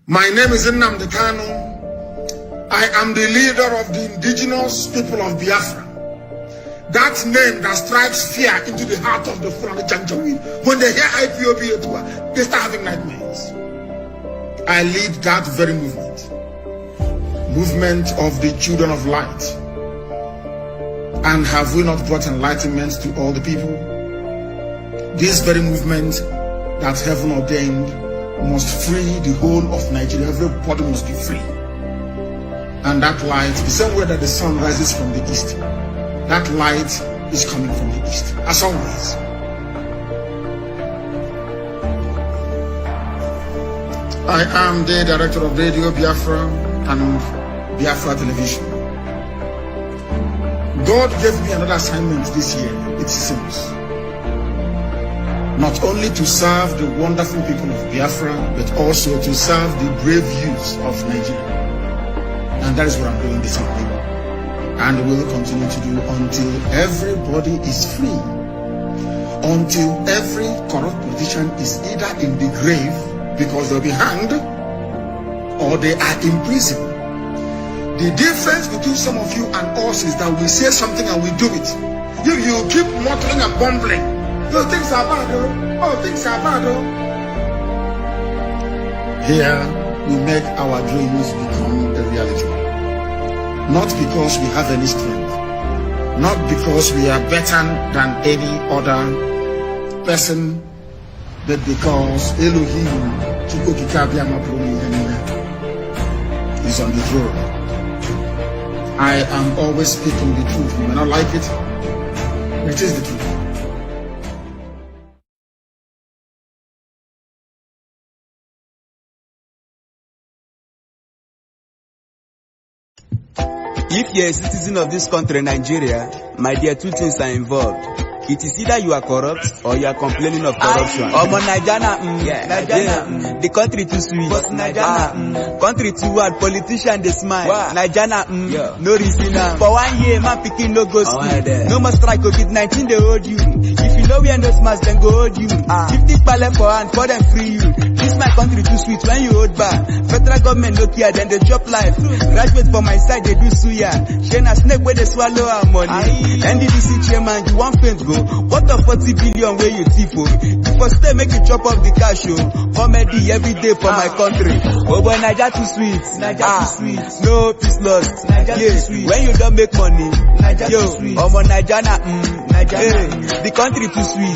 My name is Nnamdi Kanu. I am the leader of the indigenous people of Biafra. That name that strikes fear into the heart of the Fulani Janjaweed. When they hear IPOB, they start having nightmares. I lead that very movement. Movement of the children of light. And have we not brought enlightenment to all the people? This very movement that heaven ordained must free the whole of Nigeria. Everybody must be free. And that light, the same way that the sun rises from the east, that light is coming from the east, as always. I am the director of Radio Biafra and Biafra Television. God gave me another assignment this year, it seems. Not only to serve the wonderful people of Biafra, but also to serve the brave youths of Nigeria. And that is what I'm doing this evening. And will continue to do until everybody is free. Until every corrupt politician is either in the grave because they'll be hanged or they are in prison. The difference between some of you and us is that we say something and we do it. If you keep muttering and bumbling, those things are bad, oh, things are bad, oh. Here, we make our dreams become a reality. Not because we have any strength, not because we are better than any other person, but because Elohim is on the throne. I am always speaking the truth. You may not like it, but it is the truth. If you're a citizen of this country, Nigeria, my dear, two things are involved. It is either you are corrupt or you are complaining of corruption. Nigeria, the country too sweet. But Nigeria, country too hard. Politician they smile. Nigeria, no reason. For 1 year, man picking no go school. No more strike. COVID-19 they hold you. If you know we are no smarts, then go hold you. 50 pale for hand, for them free you. This my country too sweet when you hold back. Federal government no care, then they chop life. Graduate for my side, they do suya. Shena snake where they swallow our money. NDDC chairman, you want faint go. What the 40 billion where you thief for? Before stay make you chop off the cash, comedy every day for my country. Oh boy, Naija too sweet. Naija too sweet. No peace lost. Naija too sweet. When you don't make money, Naija too sweet. Naija na the country too sweet.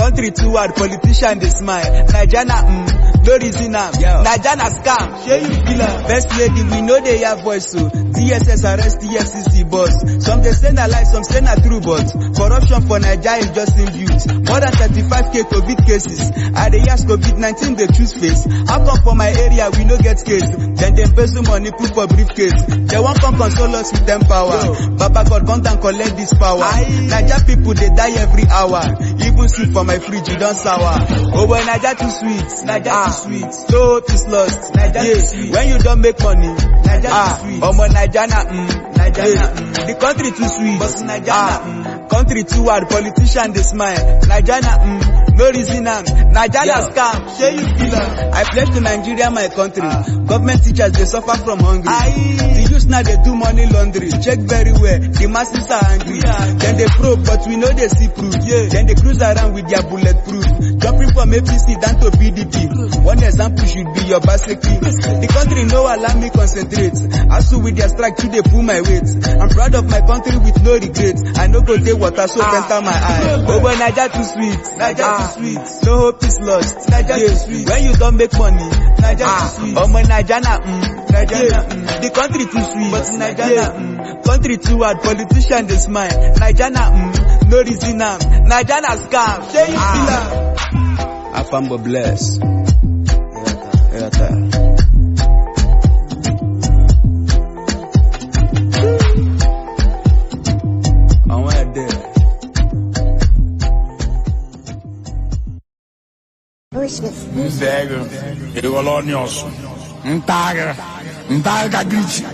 Country too hard. Politician they smile. Naija na no reason am. Naija na scam. Shey you feel am? Best lady we know they have voice so. DSS arrest the FCC boss. Some they say na lie, some say na true, but corruption for Naija is just imbued. More than 35k COVID cases. I dey ask COVID-19 they choose face. How come for my area we no get case? Then they embezzle money put for briefcase. They won't come console us with them power. Baba God come and collect this power. Naija people they die every hour. Even sleep for my fridge you don't sour. Oh boy, Naija too sweet. Naija too sweet. So peace lost. Naija too sweet. When you don't make money, Naija too sweet. Naija na the country too sweet. But Naija country too hard. Politician they smile. Naija na no reason am. Naija na scam. Shey you feel am? I pledge to Nigeria my country. Government teachers they suffer from hunger. The youth now they do money laundry. Check very well. The masses are angry. Then they probe but we know they see proof. Then they cruise around with their bulletproof. Jumping from APC down to PDP. One example should be your basically. The country no allow me concentrate. As with their strike to they pull my weight. I'm proud of my country with no regrets. I no go take water so enter my eye. Oh boy, Naija too sweet. Naija too sweet. No hope is lost. Naija too sweet. When you don't make money, Naija too sweet. Naija na the country too sweet. But Naija na country too hard. Politician they smile. Naija na no reason am. Naija na scam. Shey you feel am? Afambo bless. Ndega, Egolonios, Ntaga, Grichi,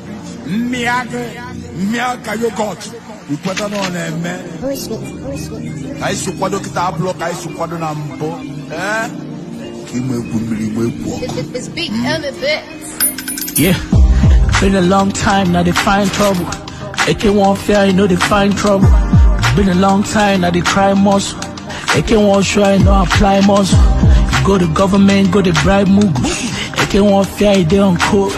Miaka yogurt, you put on me. I support the block, I support the number. It's big elephant. Yeah, been a long time now they find trouble. AK1 fair, you know they find trouble. Been a long time now they try muscle. AK1 sure I know apply muscle. You go to government, go to bribe Mugu. AK1 fair, they on court.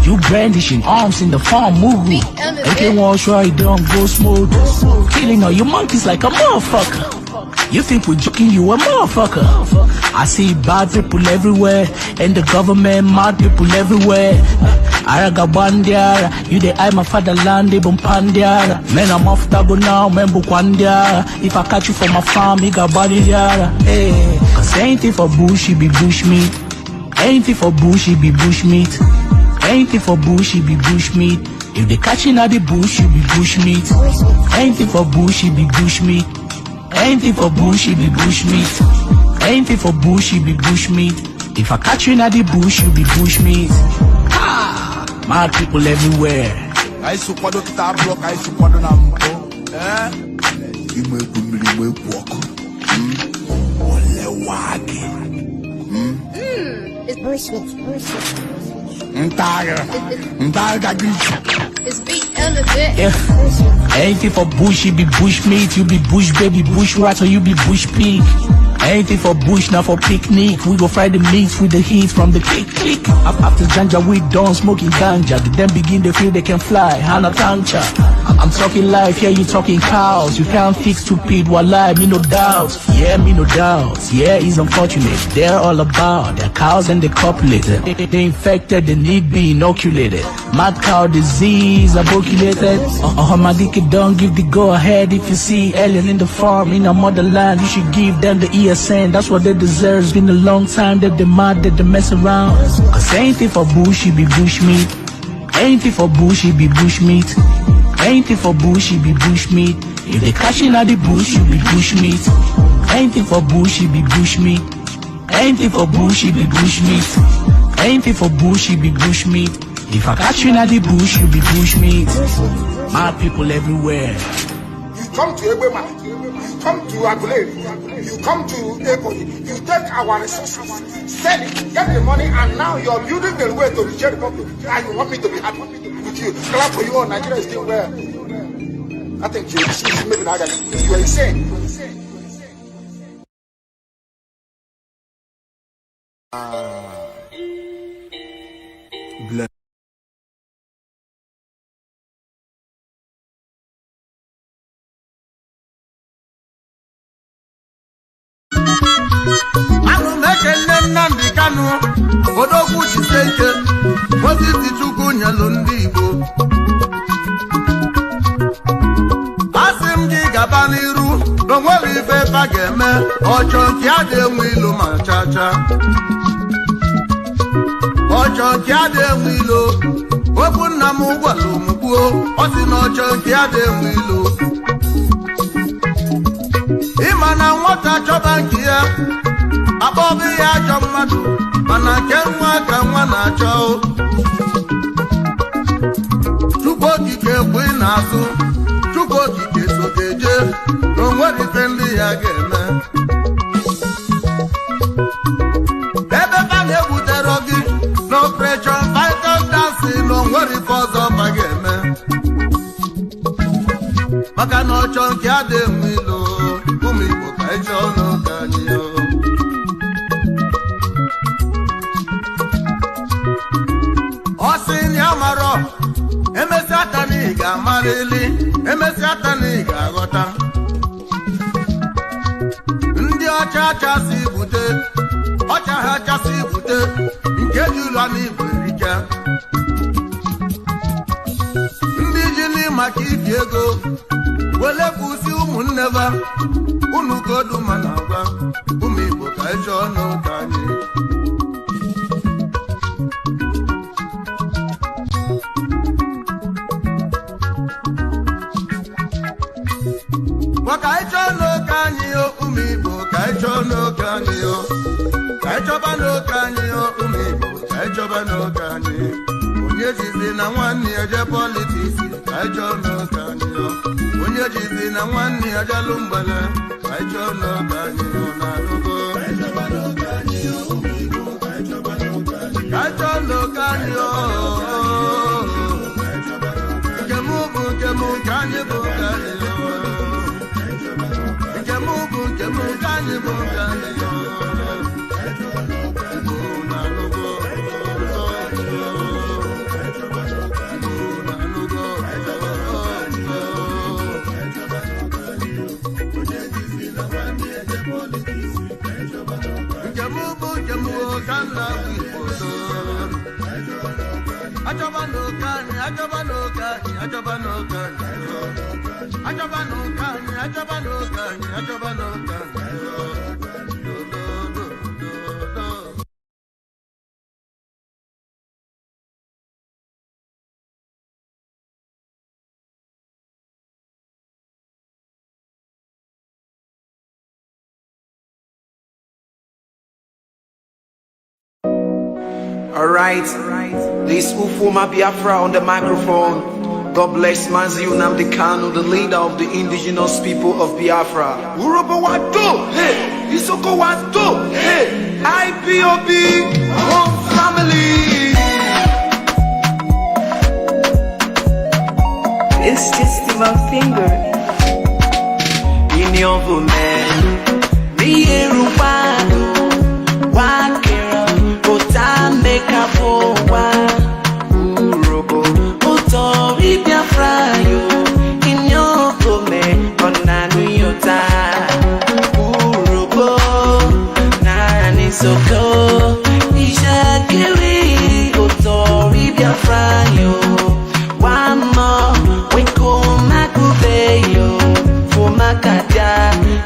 You brandishing arms in the farm movie. AK1 sure they on ghost mode. Killing all you monkeys like a motherfucker. You think we're joking, you a motherfucker. I see bad people everywhere, and the government mad people everywhere. Aragabandiara, you the eye my fatherland, they bompandiara. Man, I'm off tabo now, man, bukwandiara. If I catch you from my farm, you got body diara. Hey, cause anything for bush, it be bush meat. Anything for bush, it be bush meat. Anything for bush, it be bush meat. If they catch you at the bush, it be bush meat. Anything for bush, it be bush meat. Anything for bush, it be bush meat. Anything for bush, it be bush meat. If I catch you in the bush, you be bush meat. Ah, mad people everywhere. I support the guitar block, I support the number. You may walk. It's bush meat. It's big elephant. Yeah. Anything for bush, it be bush meat. You be bush baby, bush rat, or you be bush pig. Anything for bush, not for picnic. We go fry the meats with the heat from the click. After Janja, we done smoking ganja. They then begin to feel they can fly. Hana Tancha. I'm talking life, yeah, you talking cows. You can't fix stupid, walai, me no doubt. Yeah, me no doubt. Yeah, it's unfortunate. They're all about their cows and they copulated. They infected, they need be inoculated. Mad cow disease, aboculated. My dick don't give the go ahead. If you see alien in the farm, in a motherland, you should give them the ESN. That's what they deserve. It's been a long time that they mad, that they mess around. Cause anything for bush, it be bush meat. Anything for bush, it be bush meat. Anything for bush, it be bush meat. If they catch you at the bush, you be bush meat. Anything for bush, it be bush meat. Anything for bush, it be bush meat. Anything for bush, it be bush meat. If I catch you at the bush, you be bush meat. Mad people everywhere. You come to Ebema, you come to Aguleri, you come to Ebony, you take our resources, sell it, get the money, and now you're building the way to the Czech Republic. And you want me to be happy with you. Clap for you, Nigeria is still there. I think you maybe not. You are insane. Nnamdi Kanu odogwu Chiseke Moses Chukwu nyelu ndị Igbo asị m gị gaba n'iru n'onwere ife fa ga-eme ọchọ nke adị enwe ilo ma chacha ọchọ nke adị enwe ilo okwu nna m gwara omugbuo ọ sị na ọchọ nke adị enwe ilo ịma na nwata chọba nke ya abọbụ ya ajọ mmadụ mana nke nwa ka nwa na-achọ Chukwu okike ekwe n'azụ Chukwu okike so ga-eje n'onwere ife ndị ya ga-eme ebe ka na-egbutere gị n'operation Fighters Dancing n'onwere ife ọzọ ma ga-eme maka na ọchọ nke adị enwe ilo ụmụ Igbo ka ịchọ n'ụka anyị emesi atani ga-amarịli emesi atani ga-aghọta ndị ọcha chasị bute ọcha ha chasị bute nke ji ụlọ n'Igbo erike ndị ji n'ịmaka ibi ego welekwusi ụmụnne ba unu godu ma na agwa ụmụ Igbo ka ịchọ ọnụ ka anyị ka ịchọ n'oke anyị ụmụ Igbo ka ịchọ n'oke anyị ka ịchọba n'oke anyị ụmụ Igbo ka ịchọba n'oke anyị onye jizi na nwanne ya je politiks ka ịchọ n'oke anyị onye jizi na nwanne ya jalụ mgbele ka ịchọ n'oke anyị na-arụgo Alright, this Ufuma Biafra on the microphone. God bless Mazi Nnamdi Kanu, the leader of the indigenous people of Biafra. Urobo Wado, hey, Isoko Wado, hey, IPOB, one family. It's just my finger. In your woman, the Erupado, Wakira, Ota make a boa, Urobo, Otori Biafra, in your woman, Onanuyota, Urobo, Nani Soko, Isha Kiri, Otori Biafra, one more, we come Makubeyo, for Makada,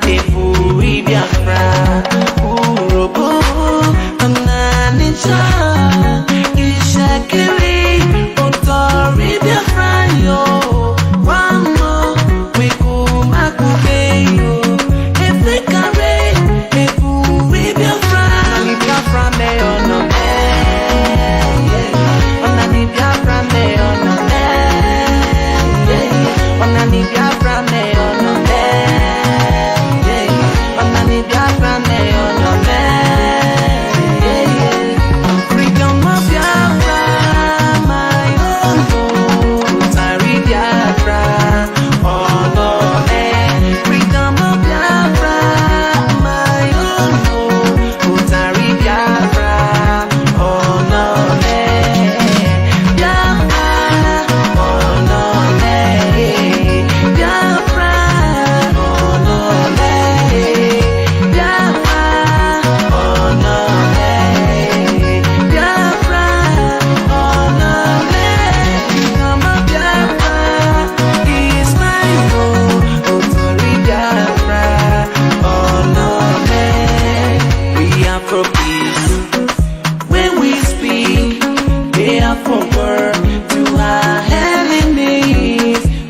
Efuri Biafra, Urobo, Ananisha, Ishakiri, Otori Biafra, one more, we come Makubeyo, Efekare, Efuri Biafra, Nani Biafra me ono me, Nani Biafra me ono me. Onani Biafra me ono me, Onani Biafra me ono me, freedom of Biafra, my own home, Tari Biafra, ono me, freedom of Biafra, my own home, Tari Biafra, ono me, Biafra, ono me.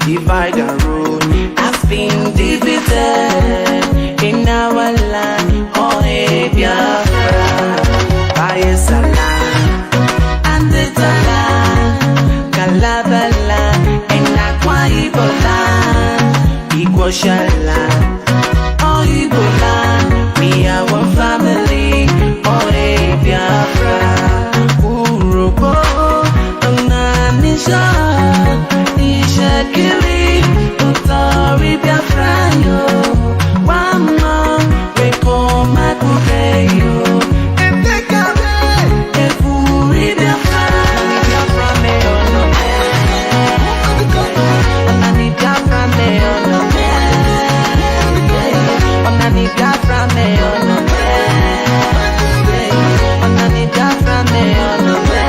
Divide and rule has been divided in our land. Oh, hey, Biafra, Bayesala, and the Tala, Kalabala, and Akwa Ibola, Igoshala, oh, Ibola, me, our family, oh, hey, Biafra, Urobo, Onanisha. Ishakiri, Otori Biafra, one more, we come Makubeyo. Efekare, Efuri Biafra, Biafra me ono me, Onani Biafra me ono me, Onani Biafra me ono me, Onani Biafra me ono me.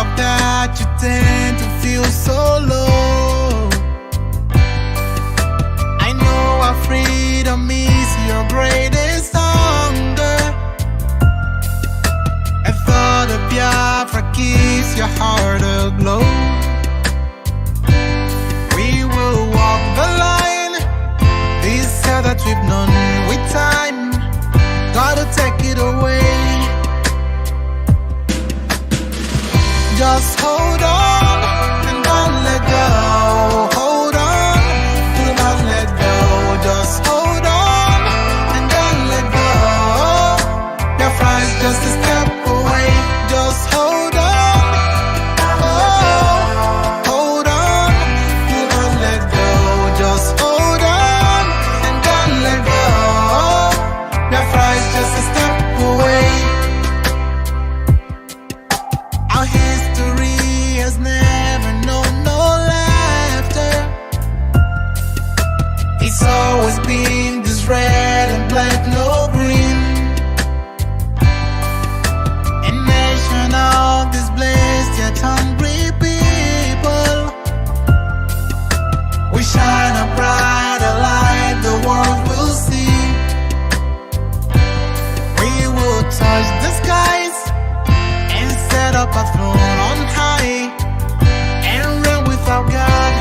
of that, you tend to feel so low. I know our freedom is your greatest hunger. I thought of Biafra keeps your heart aglow. We will walk the line, this hell that we've known with time. Gotta take it away. Just hold on and don't let go. Hold on, do not let go. Just hold on and don't let go. Your friend's just a step away. Just hold on. Oh, hold on, do not let go. Just hold on and don't let go. Your friend's just a step away. Our history has never known no laughter. It's always been this red and black, no green. A nation of this blessed yet hungry people. We shine a brighter light the world will see. We will touch the skies and set up a throne on high and reign with our God.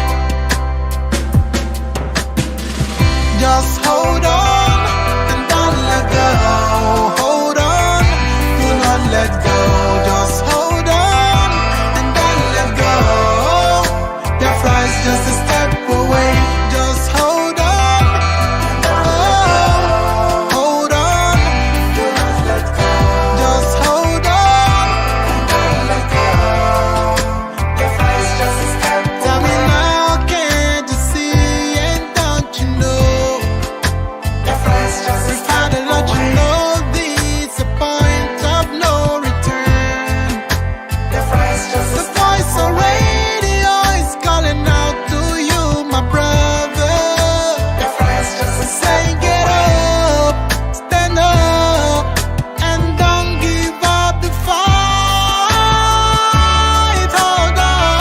Just hold on and don't let go. Hold on, do not let go. Just hold on and don't let go. Your flight's just a step away. Just hold on. Oh, hold on. Do not let go. Just hold on. Don't let go. Your flight's just a step away. Tell me now, can't you see and don't you know? Your flight's just a step away. Let you know this a point of no return. Your flight's just a step away. The voice on radio is calling out to you, my brother. Your flight's just a step away. Say get up, stand up, and don't give up the fight. Hold on.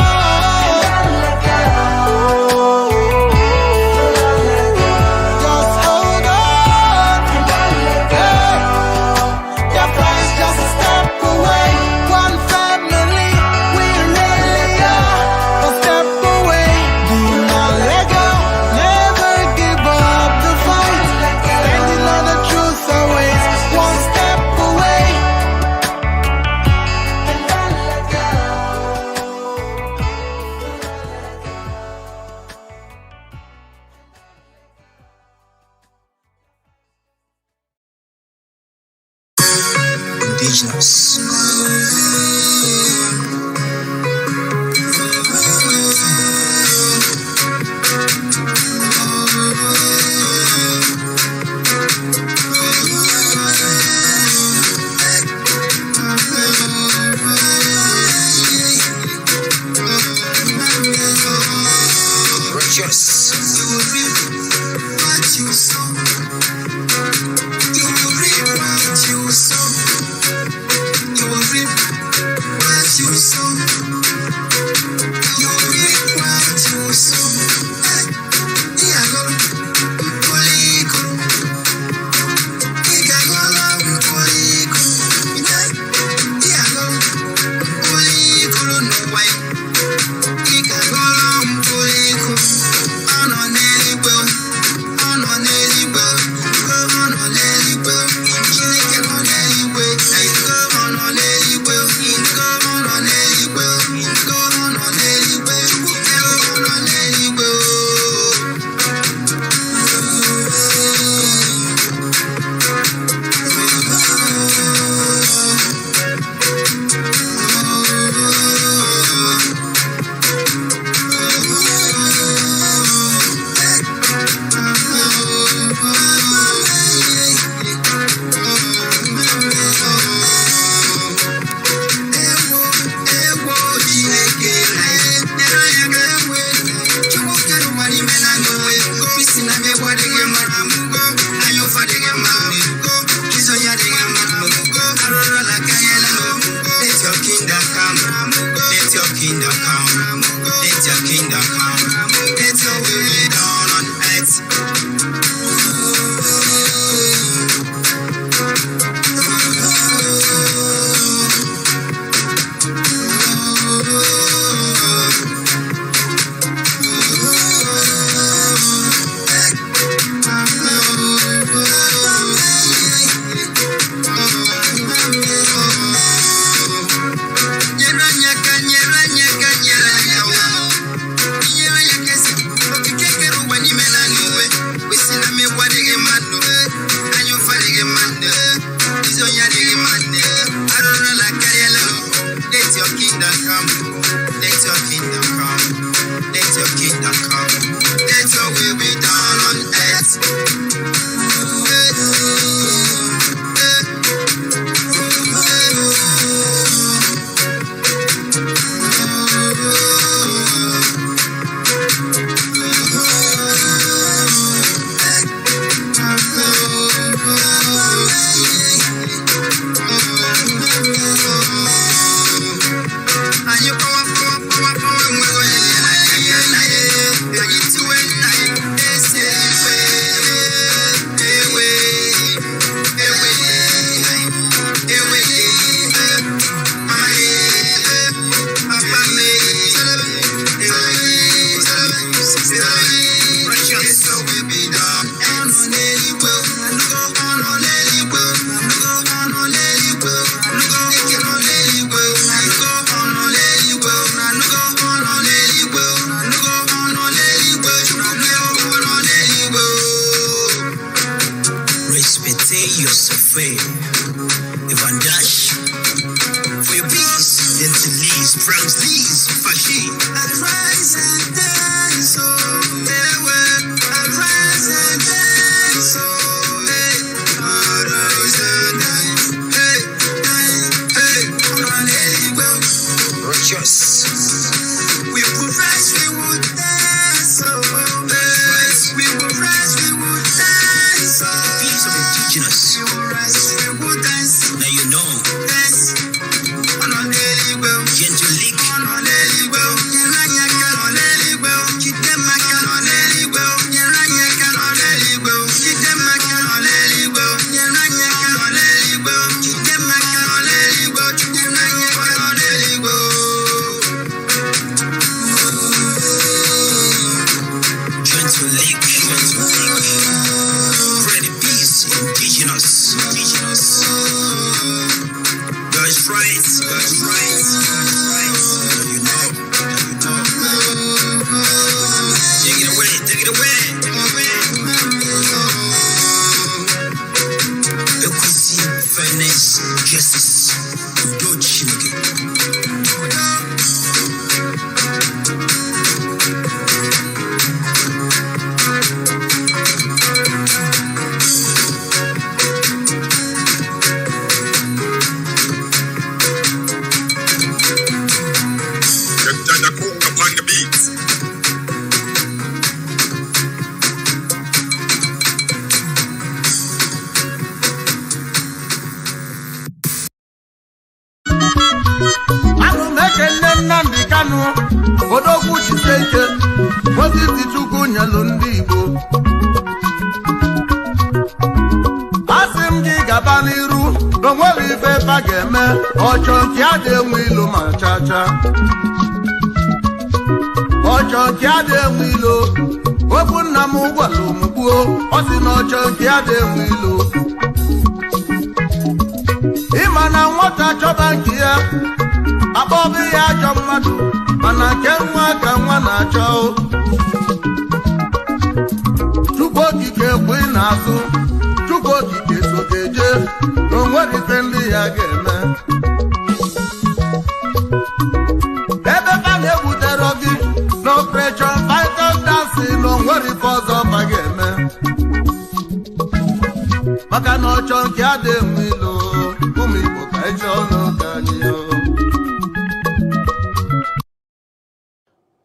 Don't let go. Just hold on. Don't let go. Your flight's just a step away. One family, we really are. A step away. Do not let go. Never give up the fight. Standing on the truth always. One step away. And don't let go. Indigenous. Righteous. You will reap what you sow. You will reap what you sow. You will reap what you sow. You will reap what you sow. On kingdom come. Let your kingdom come. Let your will be done on earth.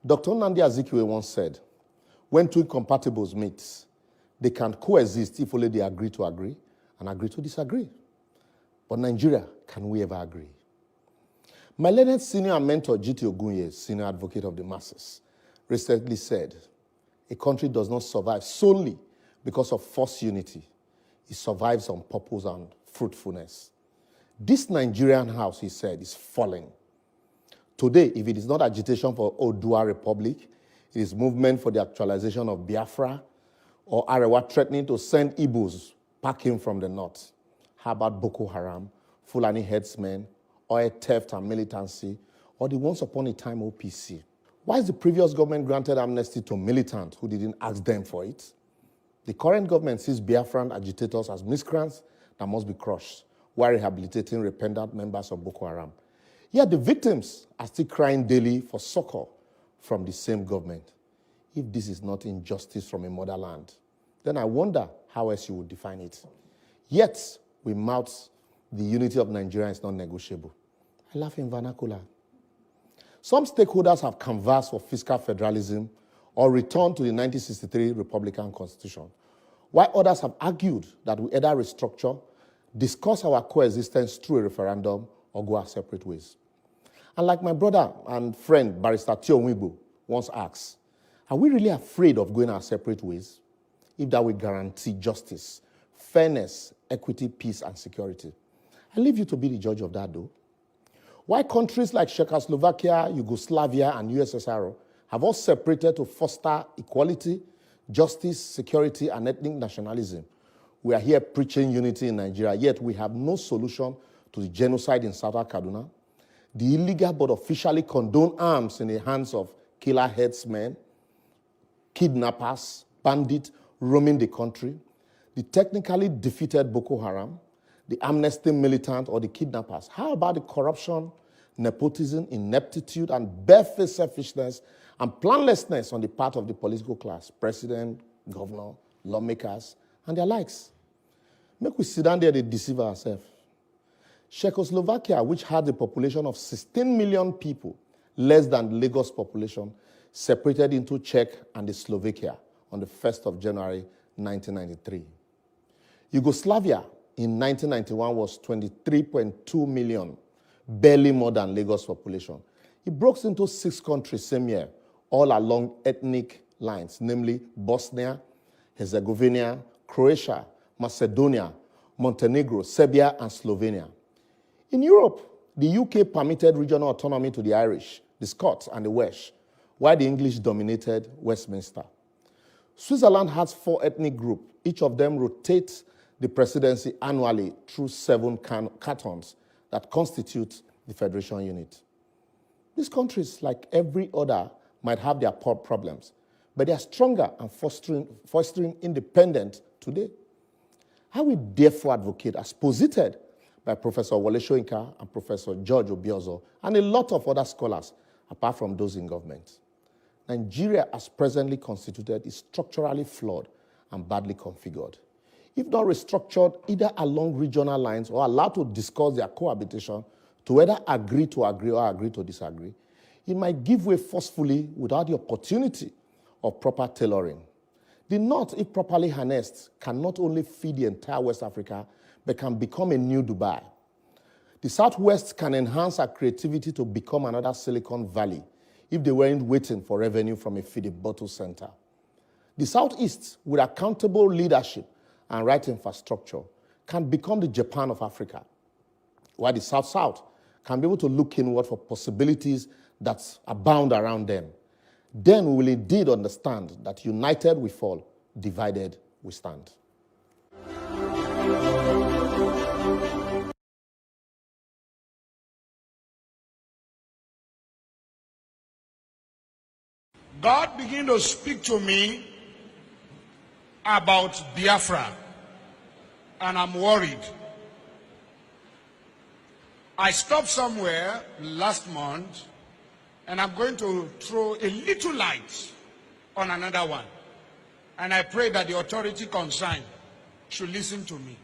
Dr. Nnamdi Azikiwe once said, when two incompatibles meet, they can coexist if only they agree to agree and agree to disagree. But Nigeria, can we ever agree? My learned senior mentor, G.T. Ogunye, senior advocate of the masses, recently said, a country does not survive solely because of forced unity. It survives on purpose and fruitfulness. This Nigerian house, he said, is falling. Today, if it is not agitation for Oodua Republic, it is movement for the actualization of Biafra, or Arewa threatening to send Igbos packing from the north. How about Boko Haram, Fulani headsmen, oil theft and militancy, or the once upon a time OPC? Why is the previous government granted amnesty to militants who didn't ask them for it? The current government sees Biafran agitators as miscreants that must be crushed, while rehabilitating repentant members of Boko Haram. Yet the victims are still crying daily for succor from the same government. If this is not injustice from a motherland, then I wonder how else you would define it. Yet, we mouth the unity of Nigeria is not negotiable. I laugh in vernacular. Some stakeholders have canvassed for fiscal federalism or return to the 1963 Republican Constitution, while others have argued that we either restructure, discuss our coexistence through a referendum, or go our separate ways. And like my brother and friend, Barrister Tio Wibo, once asked, are we really afraid of going our separate ways if that will guarantee justice, fairness, equity, peace, and security? I leave you to be the judge of that, though. Why countries like Czechoslovakia, Yugoslavia, and USSR have all separated to foster equality, justice, security, and ethnic nationalism. We are here preaching unity in Nigeria, yet we have no solution to the genocide in Southern Kaduna, the illegal but officially condoned arms in the hands of killer headsmen, kidnappers, bandits roaming the country, the technically defeated Boko Haram, the amnesty militant, or the kidnappers. How about the corruption, nepotism, ineptitude, and barefaced selfishness and planlessness on the part of the political class, president, governor, lawmakers, and their likes? Make we sit down there and deceive ourselves. Czechoslovakia, which had a population of 16 million people, less than Lagos population, separated into Czech and the Slovakia on the 1st of January 1993. Yugoslavia in 1991 was 23.2 million, barely more than Lagos population. It broke into 6 countries same year, all along ethnic lines, namely Bosnia, Herzegovina, Croatia, Macedonia, Montenegro, Serbia, and Slovenia. In Europe, the UK permitted regional autonomy to the Irish, the Scots, and the Welsh, while the English dominated Westminster. Switzerland has 4 ethnic groups. Each of them rotates the presidency annually through 7 cantons that constitute the federation unit. These countries, like every other, might have their problems, but they are stronger and fostering independence today. I would therefore advocate, as posited by Professor Wole Soyinka and Professor George Obiozor and a lot of other scholars, apart from those in government. Nigeria, as presently constituted, is structurally flawed and badly configured. If not restructured either along regional lines or allowed to discuss their cohabitation to whether agree to agree or agree to disagree, it might give way forcefully without the opportunity of proper tailoring. The North, if properly harnessed, can not only feed the entire West Africa, but can become a new Dubai. The Southwest can enhance our creativity to become another Silicon Valley if they weren't waiting for revenue from a feeding bottle center. The Southeast, with accountable leadership and right infrastructure, can become the Japan of Africa, while the South-South can be able to look inward for possibilities that abound around them. Then we will indeed understand that united we fall, divided we stand. God began to speak to me about Biafra, and I'm worried. I stopped somewhere last month, and I'm going to throw a little light on another one. And I pray that the authority concerned should listen to me.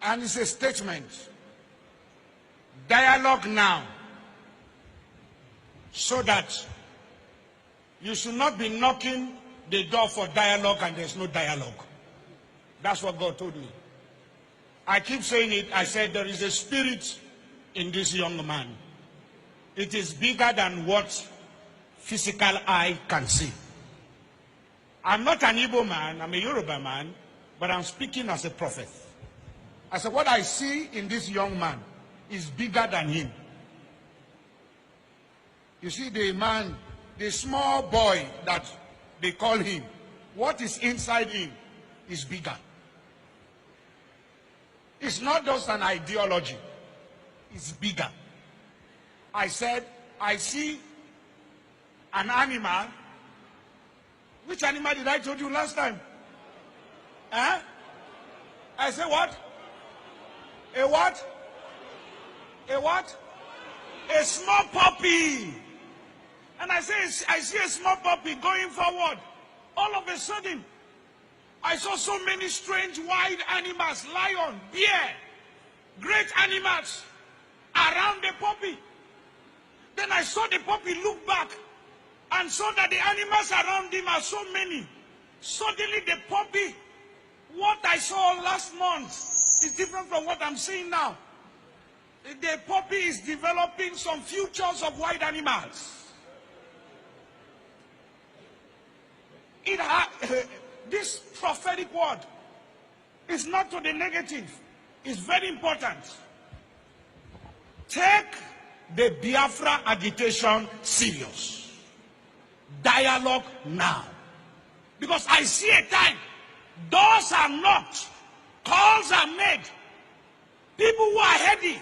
And it's a statement. Dialogue now, so that you should not be knocking the door for dialogue and there's no dialogue. That's what God told me. I keep saying it. I said there is a spirit in this young man. It is bigger than what physical eye can see. I'm not an Igbo man, I'm a Yoruba man, but I'm speaking as a prophet. I said, what I see in this young man is bigger than him. You see, the man, the small boy that they call him, what is inside him is bigger. It's not just an ideology, it's bigger. I said, I see an animal. Which animal did I told you last time? Huh? I said what? A what? A what? A small puppy. And I see a small puppy going forward. All of a sudden, I saw so many strange wild animals, lion, bear, great animals around the puppy. Then I saw the puppy look back and saw that the animals around him are so many. Suddenly the puppy, what I saw last month is different from what I'm seeing now. The puppy is developing some futures of wild animals. This prophetic word is not to the negative. It's very important. Take the Biafra agitation serious. Dialogue now. Because I see a time, doors are knocked, calls are made. People who are heady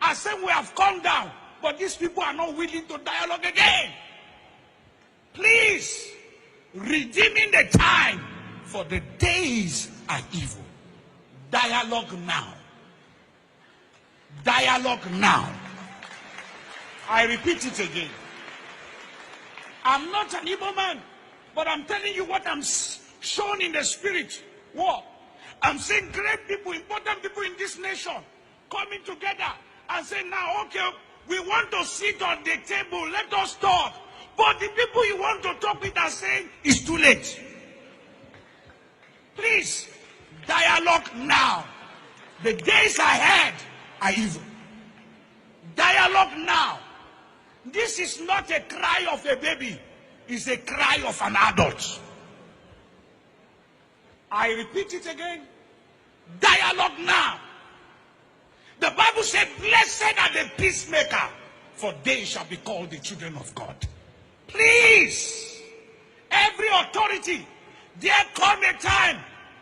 are saying we have come down, but these people are not willing to dialogue again. Please, redeeming the time, for the days are evil. Dialogue now. Dialogue now. I repeat it again. I'm not an Igbo man, but I'm telling you what I'm shown in the spirit. What? I'm seeing great people, important people in this nation coming together and saying, now, okay, we want to sit on the table, let us talk. But the people you want to talk with are saying, it's too late. Please, dialogue now. The days ahead are evil. Dialogue now. This is not a cry of a baby. It's a cry of an adult. I repeat it again. Dialogue now. The Bible said, blessed are the peacemaker, for they shall be called the children of God. Please, every authority, there come a time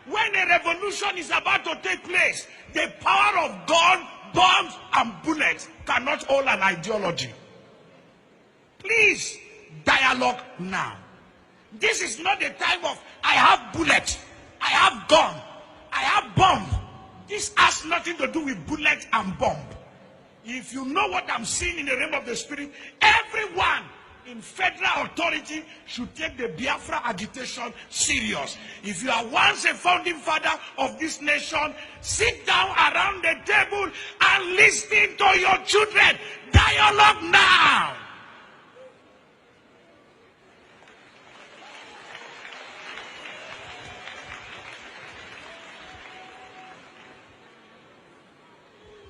when a revolution is about to take place. The power of gun, bombs, and bullets cannot hold an ideology. Please, dialogue now. This is not the time of, I have bullet, I have gun, I have bomb. This has nothing to do with bullet and bomb. If you know what I'm seeing in the realm of the spirit, everyone in federal authority should take the Biafra agitation serious. If you are once a founding father of this nation, sit down around the table and listen to your children. Dialogue now.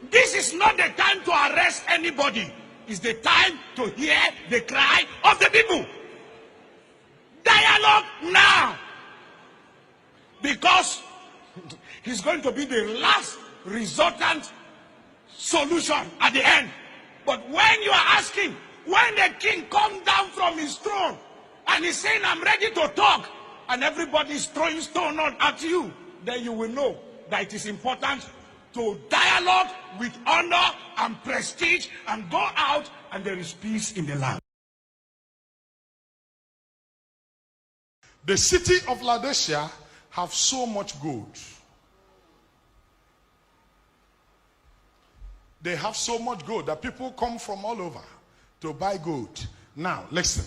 This is not the time to arrest anybody. It's the time to hear the cry of the people. Dialogue now. Because it's going to be the last resultant solution at the end. But when you are asking, when the king comes down from his throne and he's saying, I'm ready to talk, and everybody is throwing stone at you, then you will know that it is important to dialogue with honor and prestige and go out and there is peace in the land. The city of Laodicea have so much gold. They have so much gold that people come from all over to buy gold. Now, listen.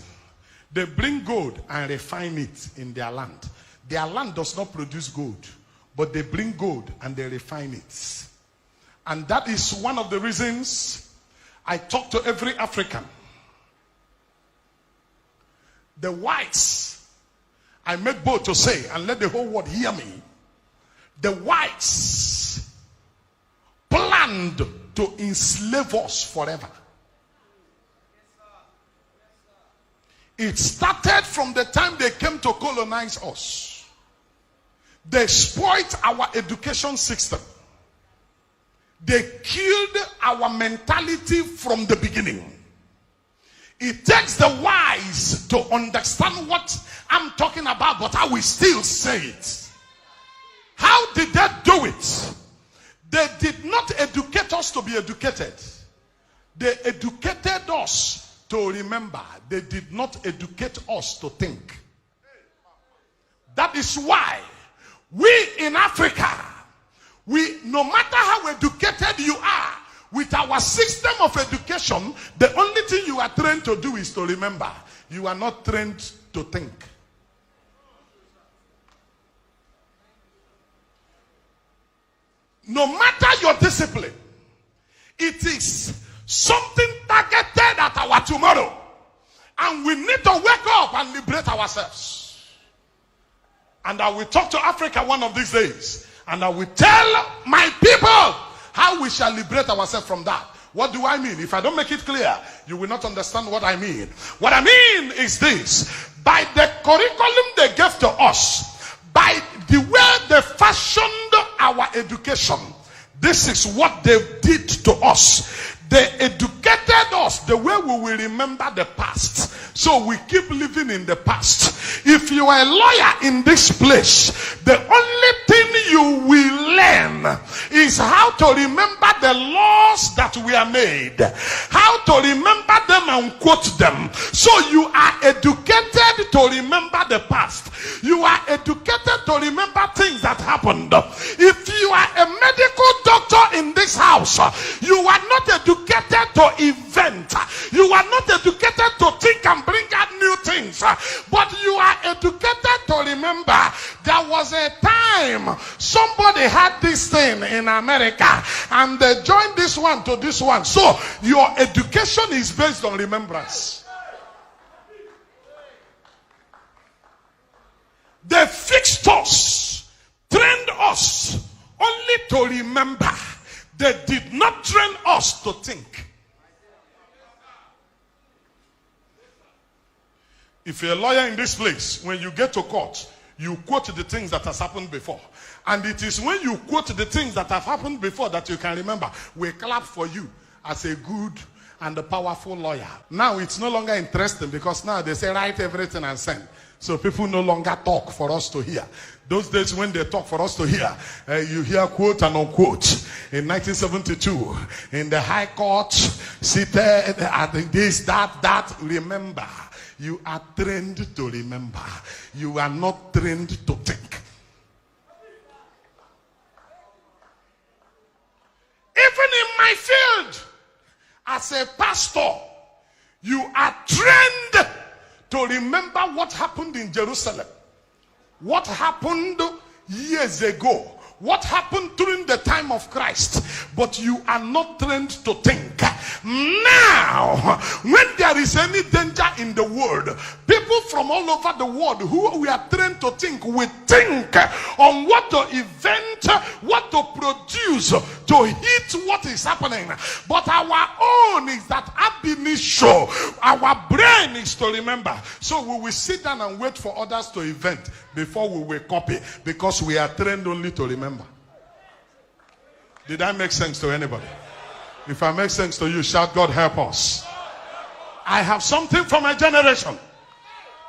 They bring gold and refine it in their land. Their land does not produce gold, but they bring gold and they refine it. And that is one of the reasons I talk to every African. The whites, I make bold to say, and let the whole world hear me, the whites planned to enslave us forever. It started from the time they came to colonize us. They spoiled our education system. They killed our mentality from the beginning. It takes the wise to understand what I'm talking about, but I will still say it. How did they do it? They did not educate us to be educated. They educated us to remember. They did not educate us to think. That is why we in Africa, no matter how educated you are, with our system of education, the only thing you are trained to do is to remember. You are not trained to think. No matter your discipline, it is something targeted at our tomorrow. And we need to wake up and liberate ourselves. And I will talk to Africa one of these days. And I will tell my people how we shall liberate ourselves from that. What do I mean? If I don't make it clear, you will not understand what I mean. What I mean is this. By the curriculum they gave to us, by the way they fashioned our education, this is what they did to us. They educated us the way we will remember the past. So we keep living in the past. If you are a lawyer in this place, the only thing you will learn is how to remember the laws that were made. How to remember them and quote them. So you are educated to remember the past. You are educated to remember things that happened. If you are a medical doctor in this house, you are not educated to invent. You are not educated to think and bring out new things. But you are educated to remember. There was a time somebody had this thing in America and they joined this one to this one. So your education is based on remembrance. They fixed us, trained us only to remember. They did not train us to think. If you're a lawyer in this place, when you get to court, you quote the things that has happened before. And it is when you quote the things that have happened before that you can remember. We clap for you as a good and a powerful lawyer. Now it's no longer interesting because now they say write everything and send. So people no longer talk for us to hear. Those days when they talk for us to hear, you hear quote and unquote. In 1972, in the High Court, seated at this, that, remember. You are trained to remember. You are not trained to think. Even in my field, as a pastor, you are trained to remember what happened in Jerusalem. What happened years ago. What happened during the time of Christ. But you are not trained to think. Now, when there is any danger in the world, people from all over the world who we are trained to think, we think on what to invent, what to produce, to hit what is happening. But our own is that ab initio. Our brain is to remember. So we will sit down and wait for others to invent before we will copy, because we are trained only to remember. Did that make sense to anybody? If I make sense to you, shout, God help us. I have something for my generation.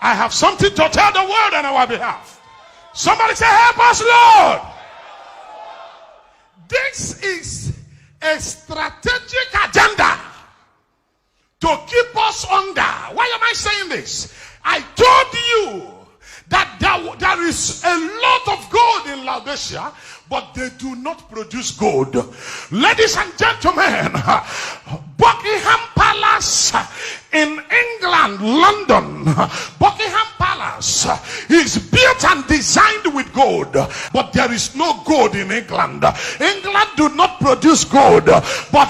I have something to tell the world on our behalf. Somebody say, help us, Lord. This is a strategic agenda to keep us under. Why am I saying this? I told you that there is a lot of gold in Laodicea, but they do not produce gold. Ladies and gentlemen, Buckingham Palace in England, London, Buckingham Palace is built and designed with gold, but there is no gold in England. England do not produce gold, but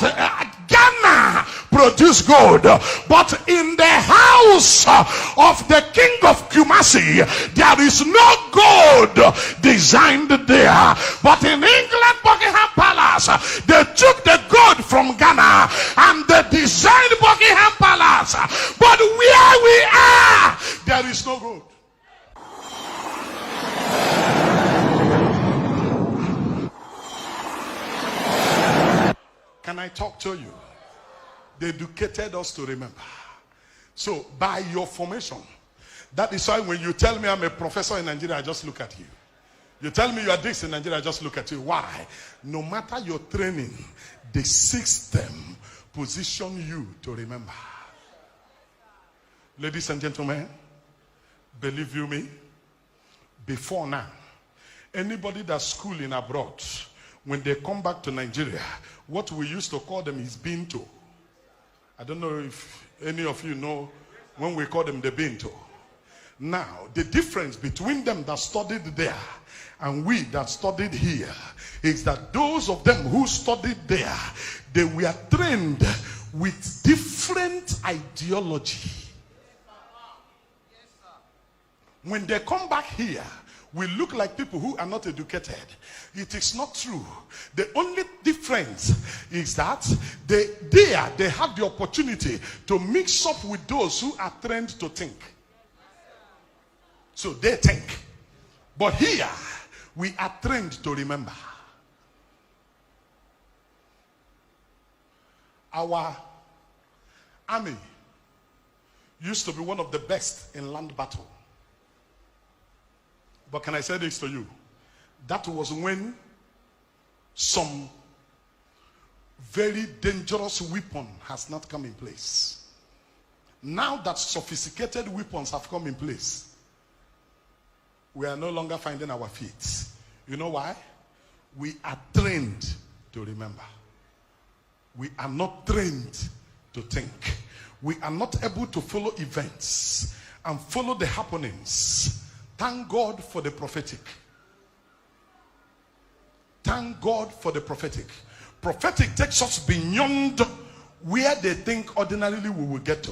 Ghana produce gold. But in the house of the king of Kumasi, there is no gold designed there. But in England, Buckingham Palace, they took the gold from Ghana and they designed Buckingham Palace. But where we are, there is no gold. Can I talk to you? They educated us to remember. So by your formation, that is why when you tell me I'm a professor in Nigeria, I just look at you. You tell me you are this in Nigeria, I just look at you. Why? No matter your training, the system position you to remember. Ladies and gentlemen, believe you me, before now, anybody that's schooling abroad, when they come back to Nigeria, what we used to call them is Binto. I don't know if any of you know when we call them the Binto. Now, the difference between them that studied there and we that studied here is that those of them who studied there, they were trained with different ideology. When they come back here, we look like people who are not educated. It is not true. The only difference is that they have the opportunity to mix up with those who are trained to think. So they think. But here, we are trained to remember. Our army used to be one of the best in land battle. But can I say this to you? That was when some very dangerous weapon has not come in place. Now that sophisticated weapons have come in place, we are no longer finding our feet. You know why? We are trained to remember. We are not trained to think. We are not able to follow events and follow the happenings. Thank God for the prophetic. Thank God for the prophetic. Prophetic takes us beyond where they think ordinarily we will get to.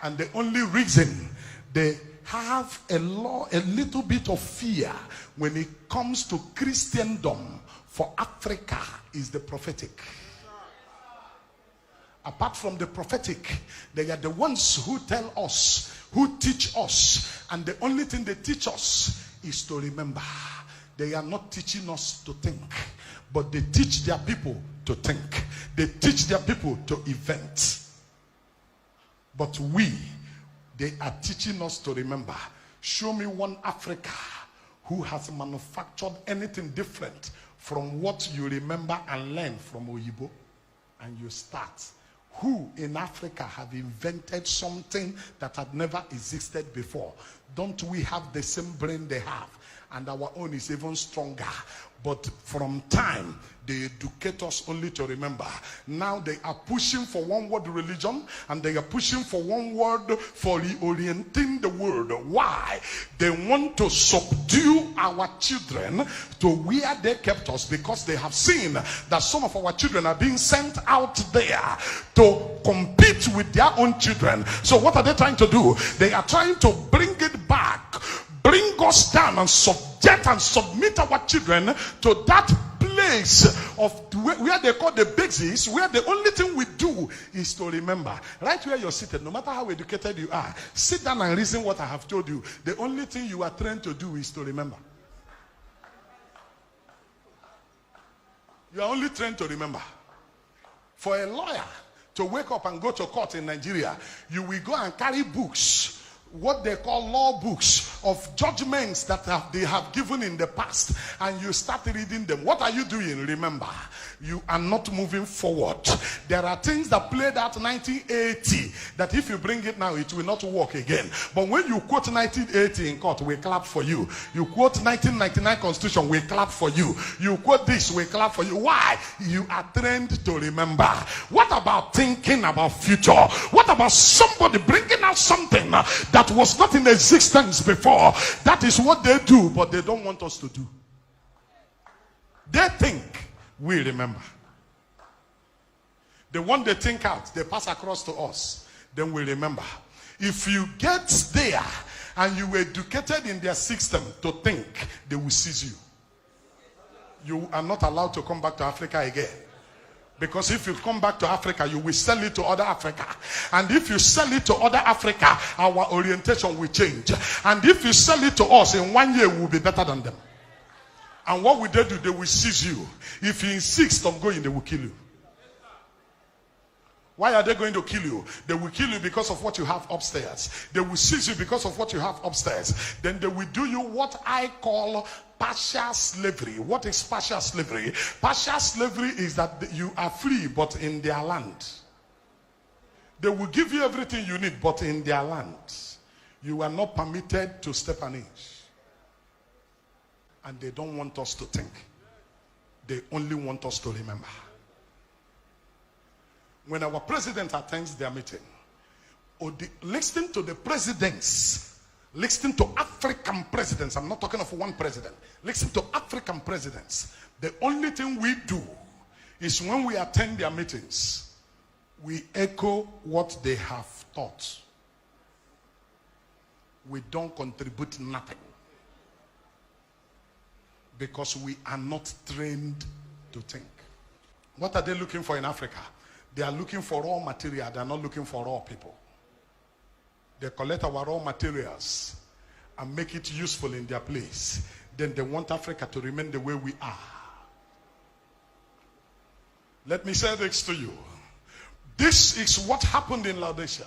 And the only reason they have a little bit of fear when it comes to Christendom for Africa is the prophetic. Apart from the prophetic, they are the ones who tell us, who teach us, and the only thing they teach us is to remember. They are not teaching us to think, but they teach their people to think. They teach their people to invent. But they are teaching us to remember. Show me one Africa who has manufactured anything different from what you remember and learn from Oyibo, and you start. Who in Africa have invented something that had never existed before? Don't we have the same brain they have? And our own is even stronger. But from time, they educate us only to remember. Now they are pushing for one word religion, and they are pushing for one word for reorienting the world. Why? They want to subdue our children to where they kept us, because they have seen that some of our children are being sent out there to compete with their own children. So what are they trying to do? They are trying to bring it back, bring us down and subject and submit our children to that place of where they call the basis, where the only thing we do is to remember. Right where you're seated, no matter how educated you are, sit down and reason what I have told you. The only thing you are trained to do is to remember. You are only trained to remember. For a lawyer to wake up and go to court in Nigeria, you will go and carry books, what they call law books of judgments that they have given in the past, and you start reading them. What are you doing? Remember, you are not moving forward. There are things that played out 1980 that if you bring it now, it will not work again. But when you quote 1980 in court, we clap for you. You quote 1999 Constitution, we clap for you. You quote this, we clap for you. Why? You are trained to remember. What about thinking about future? What about somebody bringing out something that was not in existence before? That is what they do, but they don't want us to do. They think we remember. The one they think out, they pass across to us. Then we remember. If you get there and you were educated in their system to think, they will seize you. You are not allowed to come back to Africa again. Because if you come back to Africa, you will sell it to other Africa. And if you sell it to other Africa, our orientation will change. And if you sell it to us, in 1 year, we will be better than them. And what will they do? They will seize you. If you insist on going, they will kill you. Why are they going to kill you? They will kill you because of what you have upstairs. They will seize you because of what you have upstairs. Then they will do you what I call partial slavery. What is partial slavery? Partial slavery is that you are free but in their land. They will give you everything you need but in their land. You are not permitted to step an inch. And they don't want us to think. They only want us to remember. When our president attends their meeting, or listen to the presidents, listen to African presidents. I'm not talking of one president. Listen to African presidents. The only thing we do is when we attend their meetings, we echo what they have taught. We don't contribute nothing. Because we are not trained to think. What are they looking for in Africa? They are looking for raw material. They are not looking for raw people. They collect our raw materials and make it useful in their place. Then they want Africa to remain the way we are. Let me say this to you. This is what happened in Laodicea.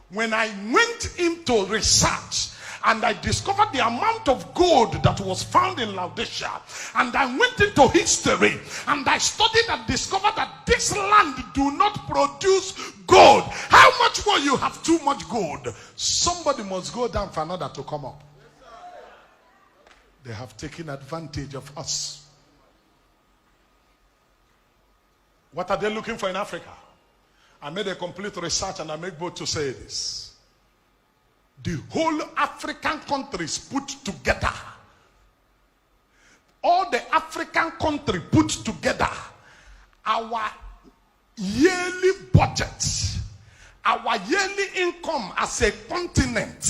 When I went into research and I discovered the amount of gold that was found in Laodicea, and I went into history and I studied and discovered that this land do not produce gold. How much more you have too much gold? Somebody must go down for another to come up. They have taken advantage of us. What are they looking for in Africa? I made a complete research and I make bold to say this. The whole African countries put together, all the African country put together, our yearly budget, our yearly income as a continent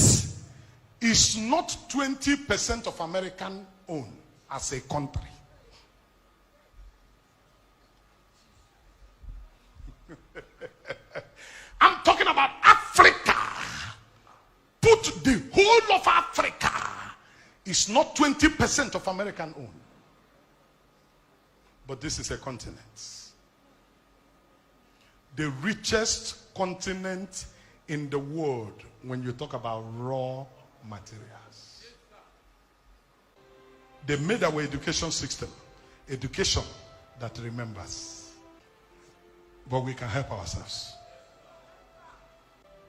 is not 20% of American own as a country. I'm talking about Africa. Put the whole of Africa is not 20% of American own. But this is a continent. The richest continent in the world when you talk about raw materials. They made our education system education that remembers. But we can help ourselves.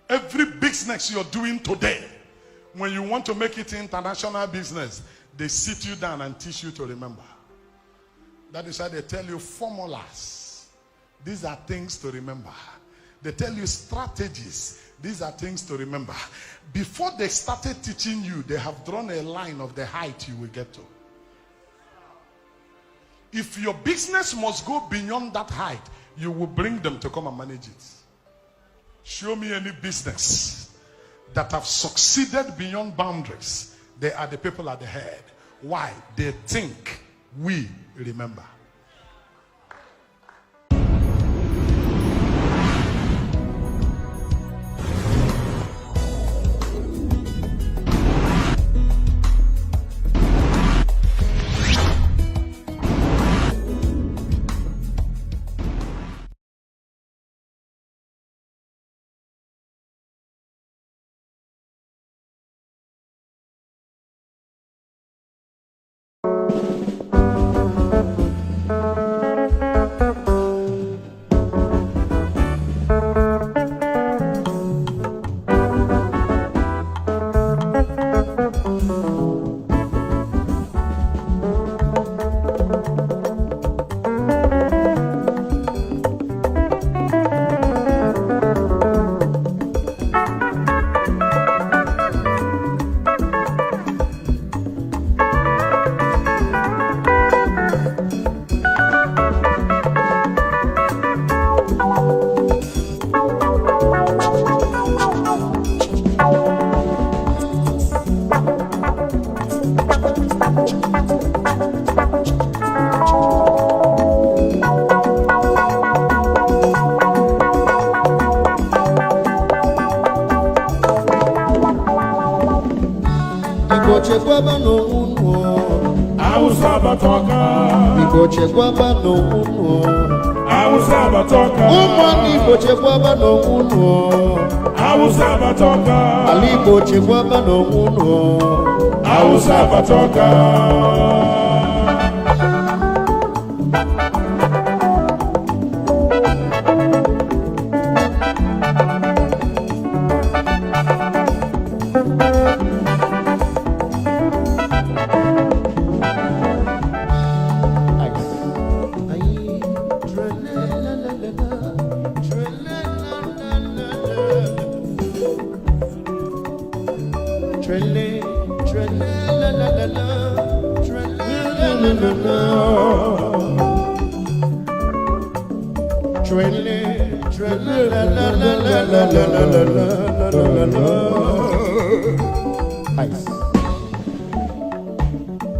Every business you're doing today, when you want to make it international business, they sit you down and teach you to remember. That is why they tell you formulas. These are things to remember. They tell you strategies. These are things to remember. Before they started teaching you, they have drawn a line of the height you will get to. If your business must go beyond that height, you will bring them to come and manage it. Show me any business that have succeeded beyond boundaries. They are the people at the head. Why? They think we remember. chekwaba n'onwunu Hausa batoka Igbo chekwaba n'onwunu Hausa batoka ụmụnne Igbo chekwaba n'onwunu Hausa batoka ala Igbo chekwaba n'onwunu Hausa batoka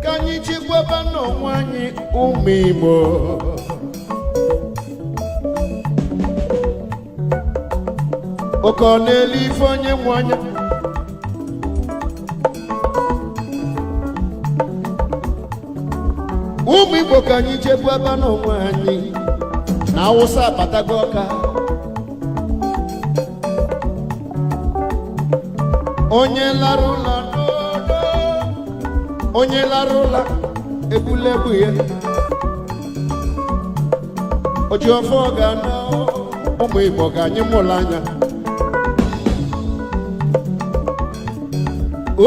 Ka anyị chekwaba n'onwe anyị ụmụ Igbo oke ọ na-ele ife onye nwe anya ụmụ Igbo ka anyị chekwaba n'onwe anyị na Hausa abatago ọka onye lara ụla n'odo onye lara ụla egbulegbu ya oji ofe ọga na ụmụ Igbo ka anyị mụrụ anya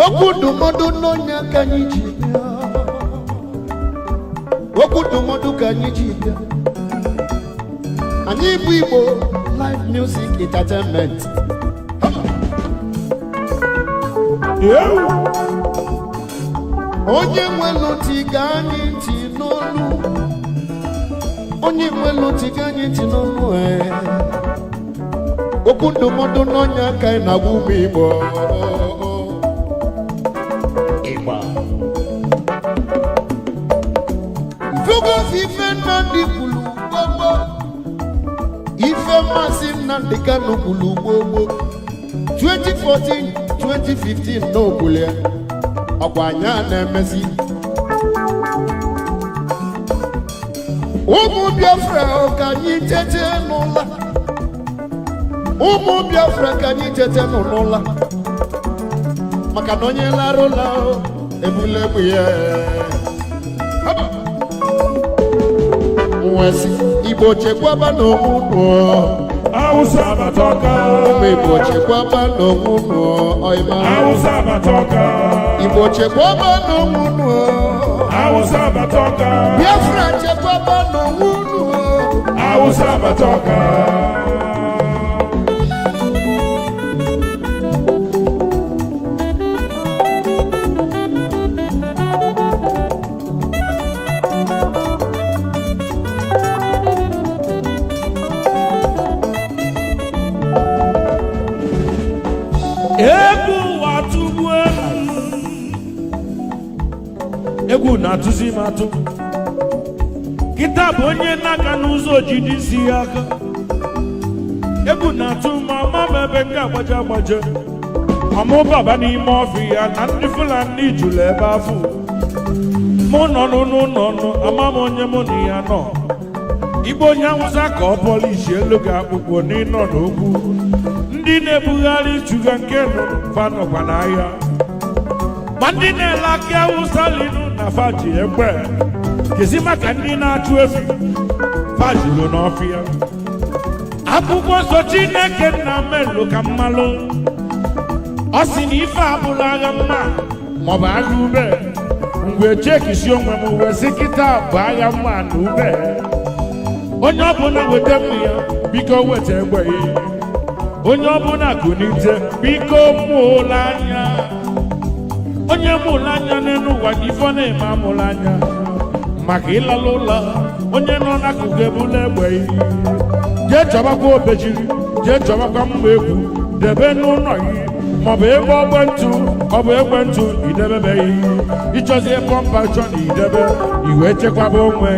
okwu ndụmọdụ n'onye ka anyị ji bịa okwu ndụmọdụ ka anyị ji bịa anyị bụ Igbo live music entertainment onye nwelu ntị ga anyị ntị n'olu onye nwelu ntị ga anyị ntị n'olu okwu ndụmọdụ n'onye aka anyị na-agwa ụmụ Igbo Fugozi ife Nnamdi kwulu gbogbo ife Maazị Nnamdi Kanu kwulu gbogbo 2014 2015 n'okwulu ya ọkwa anya na-emezi ụmụ Biafra ka anyị tete n'ụla ụmụ Biafra ka anyị tete n'ụla maka na onye lara ụla ebulegbu ya nwesi Igbo chekwaba n'onwunu Hausa batoka ụmụ Igbo chekwaba n'onwunu ọyịma Hausa batoka Igbo chekwaba n'onwunu Hausa batoka Biafra chekwaba n'onwunu Hausa batoka egwu na-atụzi m atụ kịta bụ onye na-aga n'ụzọ ojidi isi ya aka egwu na-atụ ma ama m ebe nke agbaje ọmụbaba n'ime ọfịa na ndị Fulani jụrụ ebe afọ mụ nọ n'ụlọ ama m onye mụ na ya nọ Igbo onye Hausa ka ọ polishi elu ga akpụkpọ n'ịnọ n'okwu ndị na-ebugharị chuga nke nọ fanọkwa n'ahịa ma ndị na-ele akị Hausa linu na faji egbe kezi maka ndị na-achụ efi fajulu n'ọfịa akwụkwọ nsọ Chineke nna melụ ka mmalụ ọ sị na ife abụrụ agha mma maọbụ agha ube mgbe chekisi onwe m wee sị kịta bụ agha mma na ube onye ọbụla weta mma ya biko weta egbe ya onye ọbụla kunite biko mụla anya onye mụrụ anya n'elu ụwa gị ife na-eme amụrụ anya maka ịlala ụlọ onye nọ n'akụkụ ebula egbe jee chọbakwa obejiri jee chọbakwa mma egwu debe n'ụlọ gị maọbụ ebe ọ bụ ekwentị idebebeghị ịchọzi pọmpa chọ na idebe iwe chekwaba onwe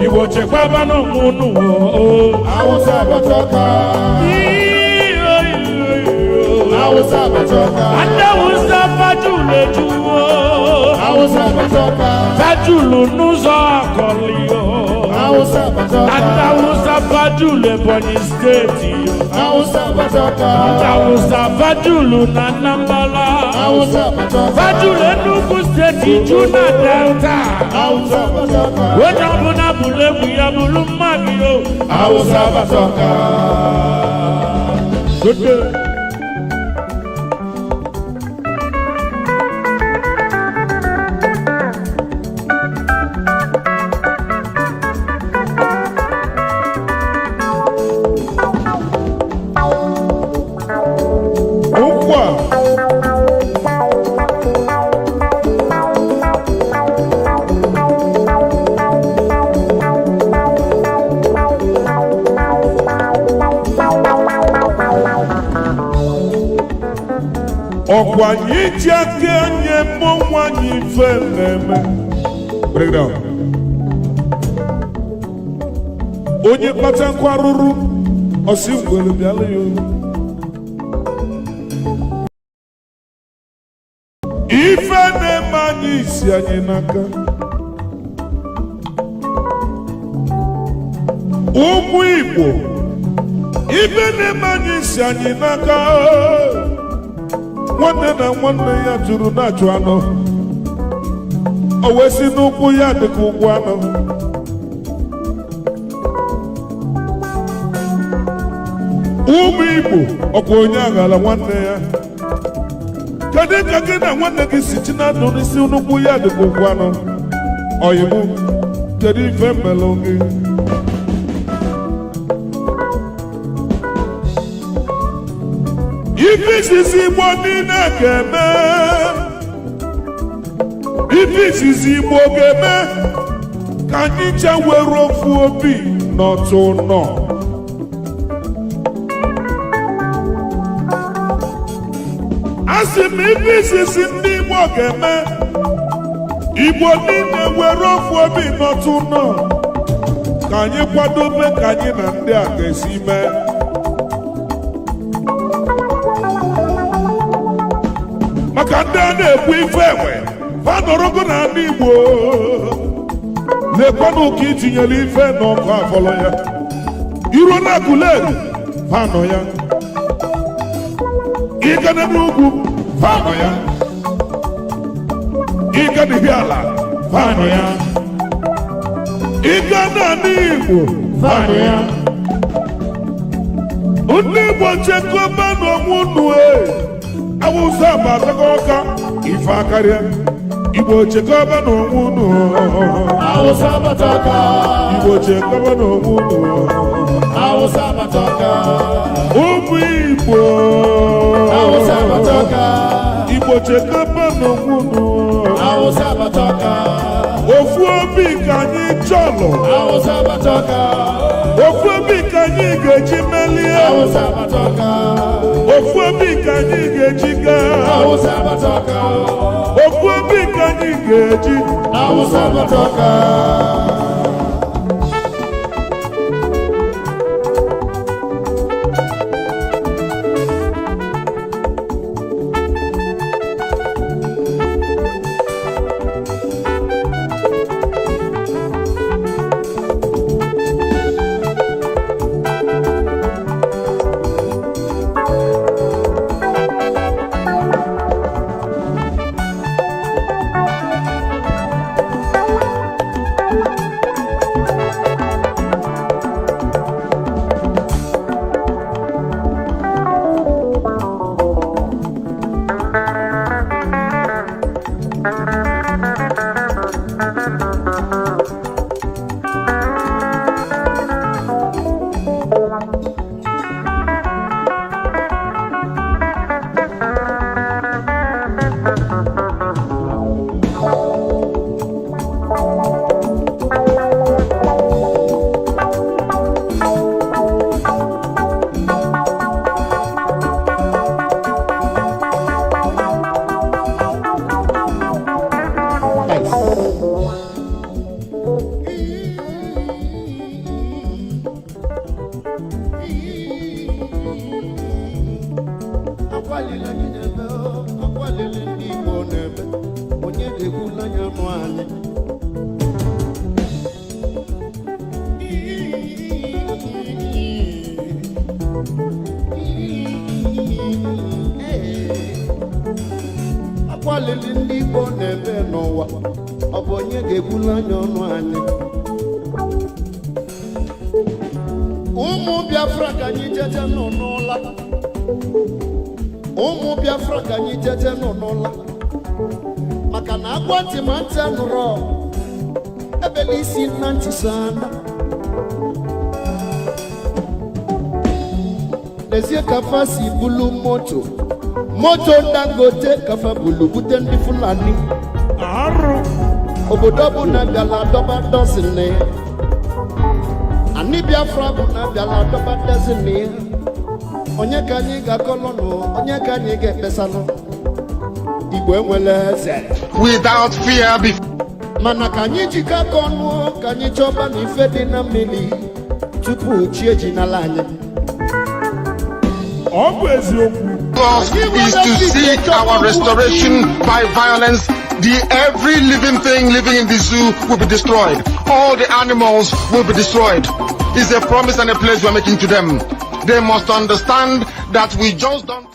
Igbo chekwaba n'onwe unu Hausa batoka Hausa batoka Hausa batoka Fajulu n'ụzọ akọli yo. Atawusa Fajulu Ebonyi steeti yo. Atawusa Fajulu na Anambra. Fajulu Enugu steeti ju na Delta. Onye ọbụla bụrụ egwu ya bụrụ mmadụ yo. Good day. Ọkwa anyị ji aka nye mmọnwụ anyị ife na-eme. Break down. Onye kpata nkwa ruru ọsị ngwere bịala ya olu. Ife na-eme anyị isi anyị n'aka. Ụmụ Igbo, ife na-eme anyị isi anyị n'aka. Nwanne na nwanne ya juru na-achụ anụ. O wee si n'ụkwụ ya dịka ụkwụ anụ. Ụmụ Igbo, ọkwa onye aghara nwanne ya. Kedu ka gị na nwanne gị si chi na ndụ n'isi n'ụkwụ ya dịka ụkwụ anụ? Oyibo, kedu ife mmelụ gị? Ife izizi Igbo niile ga-eme. Ife izizi Igbo ga-eme ka anyị chewere ofu obi n'otu nọ. Asị m ife izizi ndị Igbo ga-eme, Igbo niile were ofu obi n'otu nọ. Ka anyị kwadobe ka anyị na ndị a ga-esi mee. Maka ndị a na-ekwu ife enwe ha nọrọgo na ndị Igbo lekwanụ ka itinyere ife n'ọkụ afọlọ ya iruo na Aguleri fanọ ya ịgana n'ugwu fanọ ya ịgana Ihiala fanọ ya ịgana n'Igbo fanọ ya. Ndị Igbo chekọba n'onwe unu Awụsa ma Ọka ife akarịa. Igbo chekọba n'onwe unu. Awụsa bata Ọka. Igbo chekọba n'onwe unu. Awụsa bata Ọka. Ụmụ Igbo. Awụsa bata Ọka. Igbo chekọba n'onwe unu. Awụsa bata Ọka. Ofu obi ka anyị chọlụ. Awụsa bata Ọka. Ofu obi ka anyị ga-eji melie. Awụsa bata Ọka. Ofu obi ka anyị ga-eji gaa. Awụsa bata Ọka. Ofu obi ka anyị ga-eji. Awụsa bata Ọka. akwalile ndị na-eme akwalile ndị Igbo na-eme akwa lili ndị Igbo na-eme n'ụwa ọ bụ onye ga-egbulu anya ọnụ anyị ụmụ Biafra ka anyị jeje nọ n'ụla ụmụ Biafra ka anyị jeje nọ n'ụla maka na agwa ntị ma ntị anụrụ ebele isi na ntị sana n'ezie kafa si bulu moto Dangote kafa bulu bute ndị Fulani obodo bụ na bịala adọba dọzin ya anyị Biafra bụ na bịala adọba dọzin ya onye ka anyị ga-akọlọnụ onye ka anyị ga-ekpesanụ Igbo enwele eze without fear mana ka anyị jikọ aka ọnụ ka anyị chọba na ife dị na mmiri tupu chi ejinala anyị is to seek our restoration by violence. Every living thing living in the zoo will be destroyed. All the animals will be destroyed. It's a promise and a pledge we're making to them. They must understand that we just don't.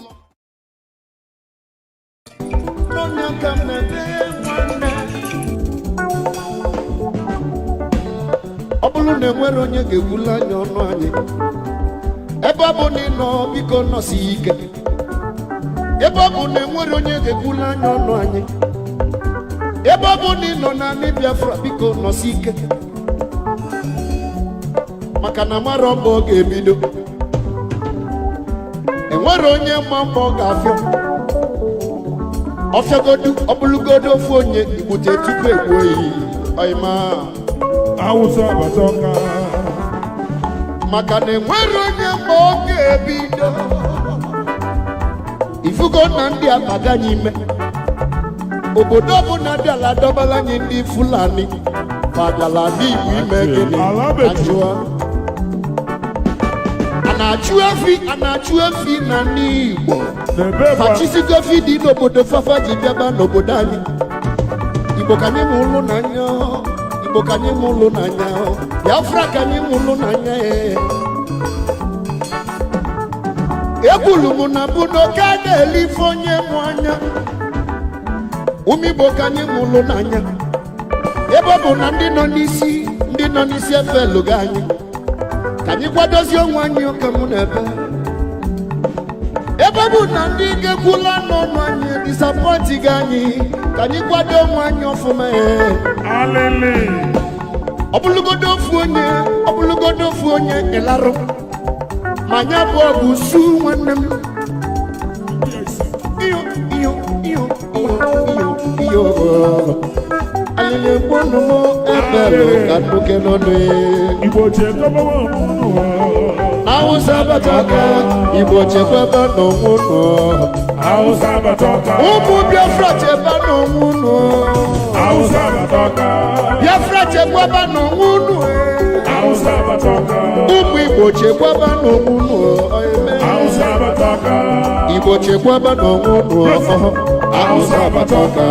ebe ọ bụ na ị nọ biko nọsi ike ebe ọ bụ na enwere onye ga-egbulu anya ọnụ anyị ebe ọ bụ na ị nọ na ndị Biafra biko nọsi ike maka na mara mgbe ọ ga-ebido enwere onye ma mgbe ọ ga-afịọ ọfịagodu ọbụlụgodu ofu onye igbute tupu egbuo iyi ọyịma Awụsa Abatoka maka na enwere onye mgbe ọ ga-ebido ifugo na ndị akpaganye ime obodo ọbụla dị ala dọbala anyị ndị Fulani padala n'Igbo ime gịnị ajụọ a na-achụ efi na n'Igbo fachisigo efi dị n'obodo fafa ji bịaba n'obodo anyị Igbo ka anyị mụ ụlụ n'anya Igbo ka anyị mụ ụlụ n'anya Biafra ka anyị mụ ụlụ n'anya egbulu m na mbụ n'oke a na-eli ife onye mụ anya ụmụ Igbo ka anyị mụ ụlụ n'anya ebe ọ bụ na ndị nọ n'isi efe lụga anyị ka anyị kwadozie onwe anyị ụka mụ na ebe ọ bụ na ndị ga-ekwula n'ọnụ anyị disapọntiga anyị ka anyị kwado onwe anyị ọfụma ọbụlụgodo ofu onye ịlarụ ma nya bụ ọgụ su nwanne m iyo alele gbonu mo ebelu ka nnuke n'ọnụ Igbo chekwaba Awụsa Abatoka Igbo chekwaba n'onwunu Awụsa Abatoka ụmụ Biafra cheba n'onwunu Awụsa Abatoka Biafra chekwaba n'onwunu Awụsa Abatoka ụmụ Igbo chekwaba n'onwunu Awụsa Abatoka Igbo chekwaba n'onwunu Awụsa Abatoka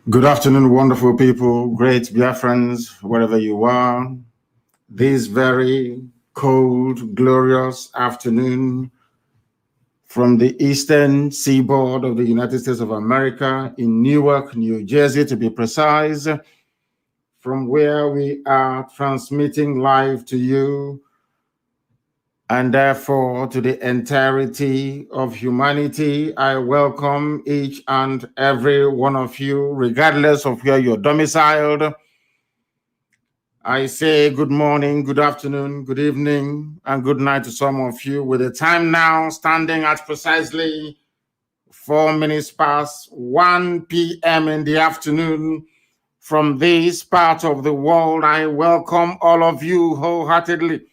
Good afternoon, wonderful people, great Biafrans, wherever you are. This very cold, glorious afternoon from the eastern seaboard of the United States of America in Newark, New Jersey, to be precise, from where we are transmitting live to you and therefore to the entirety of humanity. I welcome each and every one of you, regardless of where you're domiciled. I say good morning, good afternoon, good evening, and good night to some of you, with the time now standing at precisely 4 minutes past 1 p.m. in the afternoon from this part of the world. I welcome all of you wholeheartedly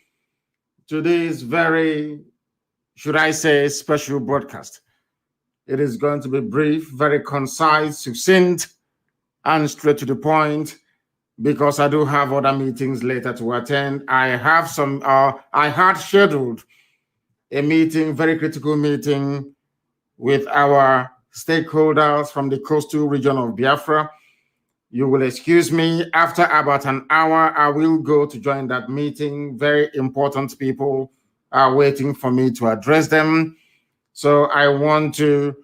to this very, should I say, special broadcast. It is going to be brief, very concise, succinct, and straight to the point, because I do have other meetings later to attend. I had scheduled a meeting, very critical meeting, with our stakeholders from the coastal region of Biafra. You will excuse me. After about an hour, I will go to join that meeting. Very important people are waiting for me to address them. So I want to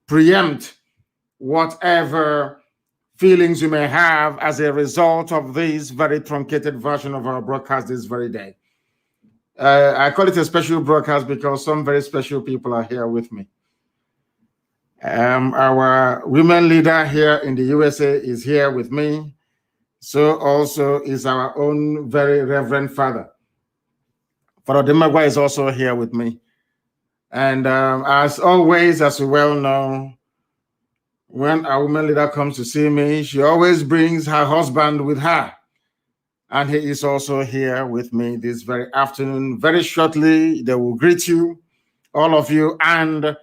preempt whatever feelings you may have as a result of this very truncated version of our broadcast this very day. I call it a special broadcast because some very special people are here with me. Our women leader here in the USA is here with me. So also is our own very reverend father. Father Demagwa is also here with me. And as always, as you well know, when a woman leader comes to see me, she always brings her husband with her. And he is also here with me this very afternoon. Very shortly, they will greet you, all of you. And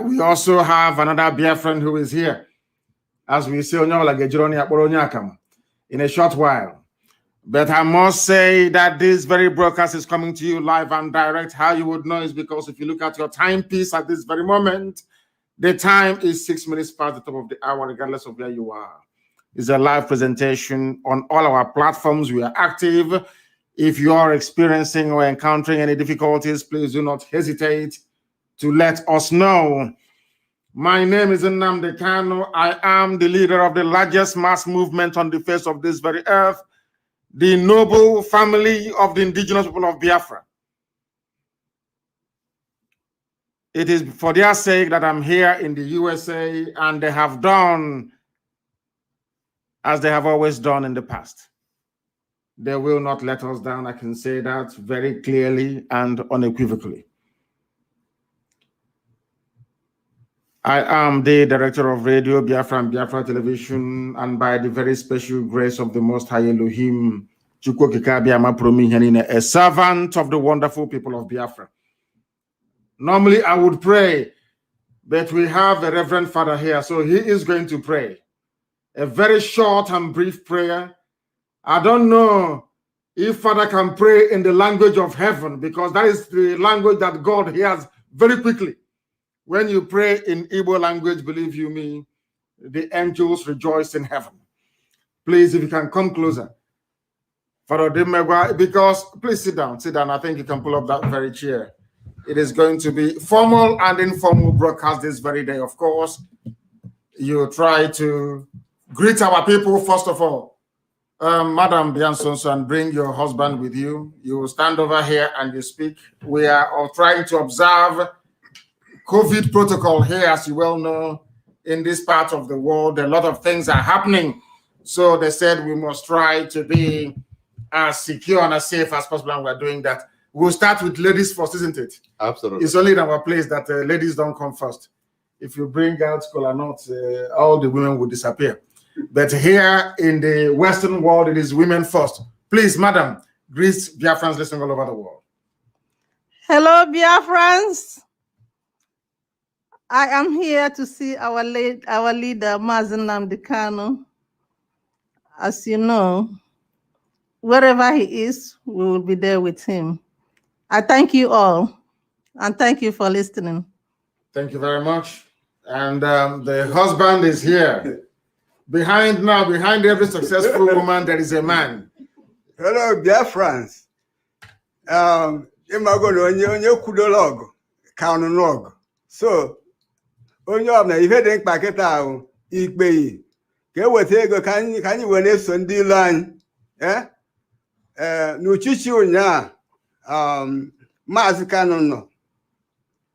we also have another Biafran who is here, as we say, in a short while. But I must say that this very broadcast is coming to you live and direct. How you would know is because if you look at your timepiece at this very moment, the time is 6 minutes past the top of the hour, regardless of where you are. It's a live presentation on all our platforms. We are active. If you are experiencing or encountering any difficulties, please do not hesitate to let us know. My name is Nnamdi Kanu. I am the leader of the largest mass movement on the face of this very earth, the noble family of the indigenous people of Biafra. It is for their sake that I'm here in the USA, and they have done as they have always done in the past. They will not let us down. I can say that very clearly and unequivocally. I am the director of Radio Biafra and Biafra Television, and by the very special grace of the Most High Elohim, a servant of the wonderful people of Biafra. Normally, I would pray, but we have a Reverend Father here, so he is going to pray. A very short and brief prayer. I don't know if Father can pray in the language of heaven, because that is the language that God hears very quickly. When you pray in Igbo language, believe you me, the angels rejoice in heaven. Please, if you can come closer. Father Demegwa, because please sit down. I think you can pull up that very chair. It is going to be formal and informal broadcast this very day. Of course, you try to greet our people first of all. Madam Biansonson, bring your husband with you. You will stand over here and you speak. We are all trying to observe COVID protocol here, as you well know, in this part of the world. A lot of things are happening. So they said we must try to be as secure and as safe as possible, and we're doing that. We'll start with ladies first, isn't it? Absolutely. It's only in our place that ladies don't come first. If you bring out Kola Nut, all the women will disappear. But here in the Western world, it is women first. Please, madam, greet Biafrans listening all over the world. Hello, Biafrans. I am here to see our leader, Mazi Nnamdi Kanu. As you know, wherever he is, we will be there with him. I thank you all, and thank you for listening. Thank you very much. And the husband is here. Behind every successful woman, there is a man. Hello, dear friends. ịmago na onye kwudola ọgụ ka ọnụnụ ọgụ. So onye ọbụla ihe dị mkpa kịta ahụ ikpe yi ka eweta ego ka anyị wee na-eso ndị ilo anyị. N'uchichi ụnyaahụ Maazị Kanu nọ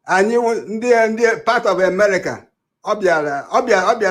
anyị ndị part of America ọ bịara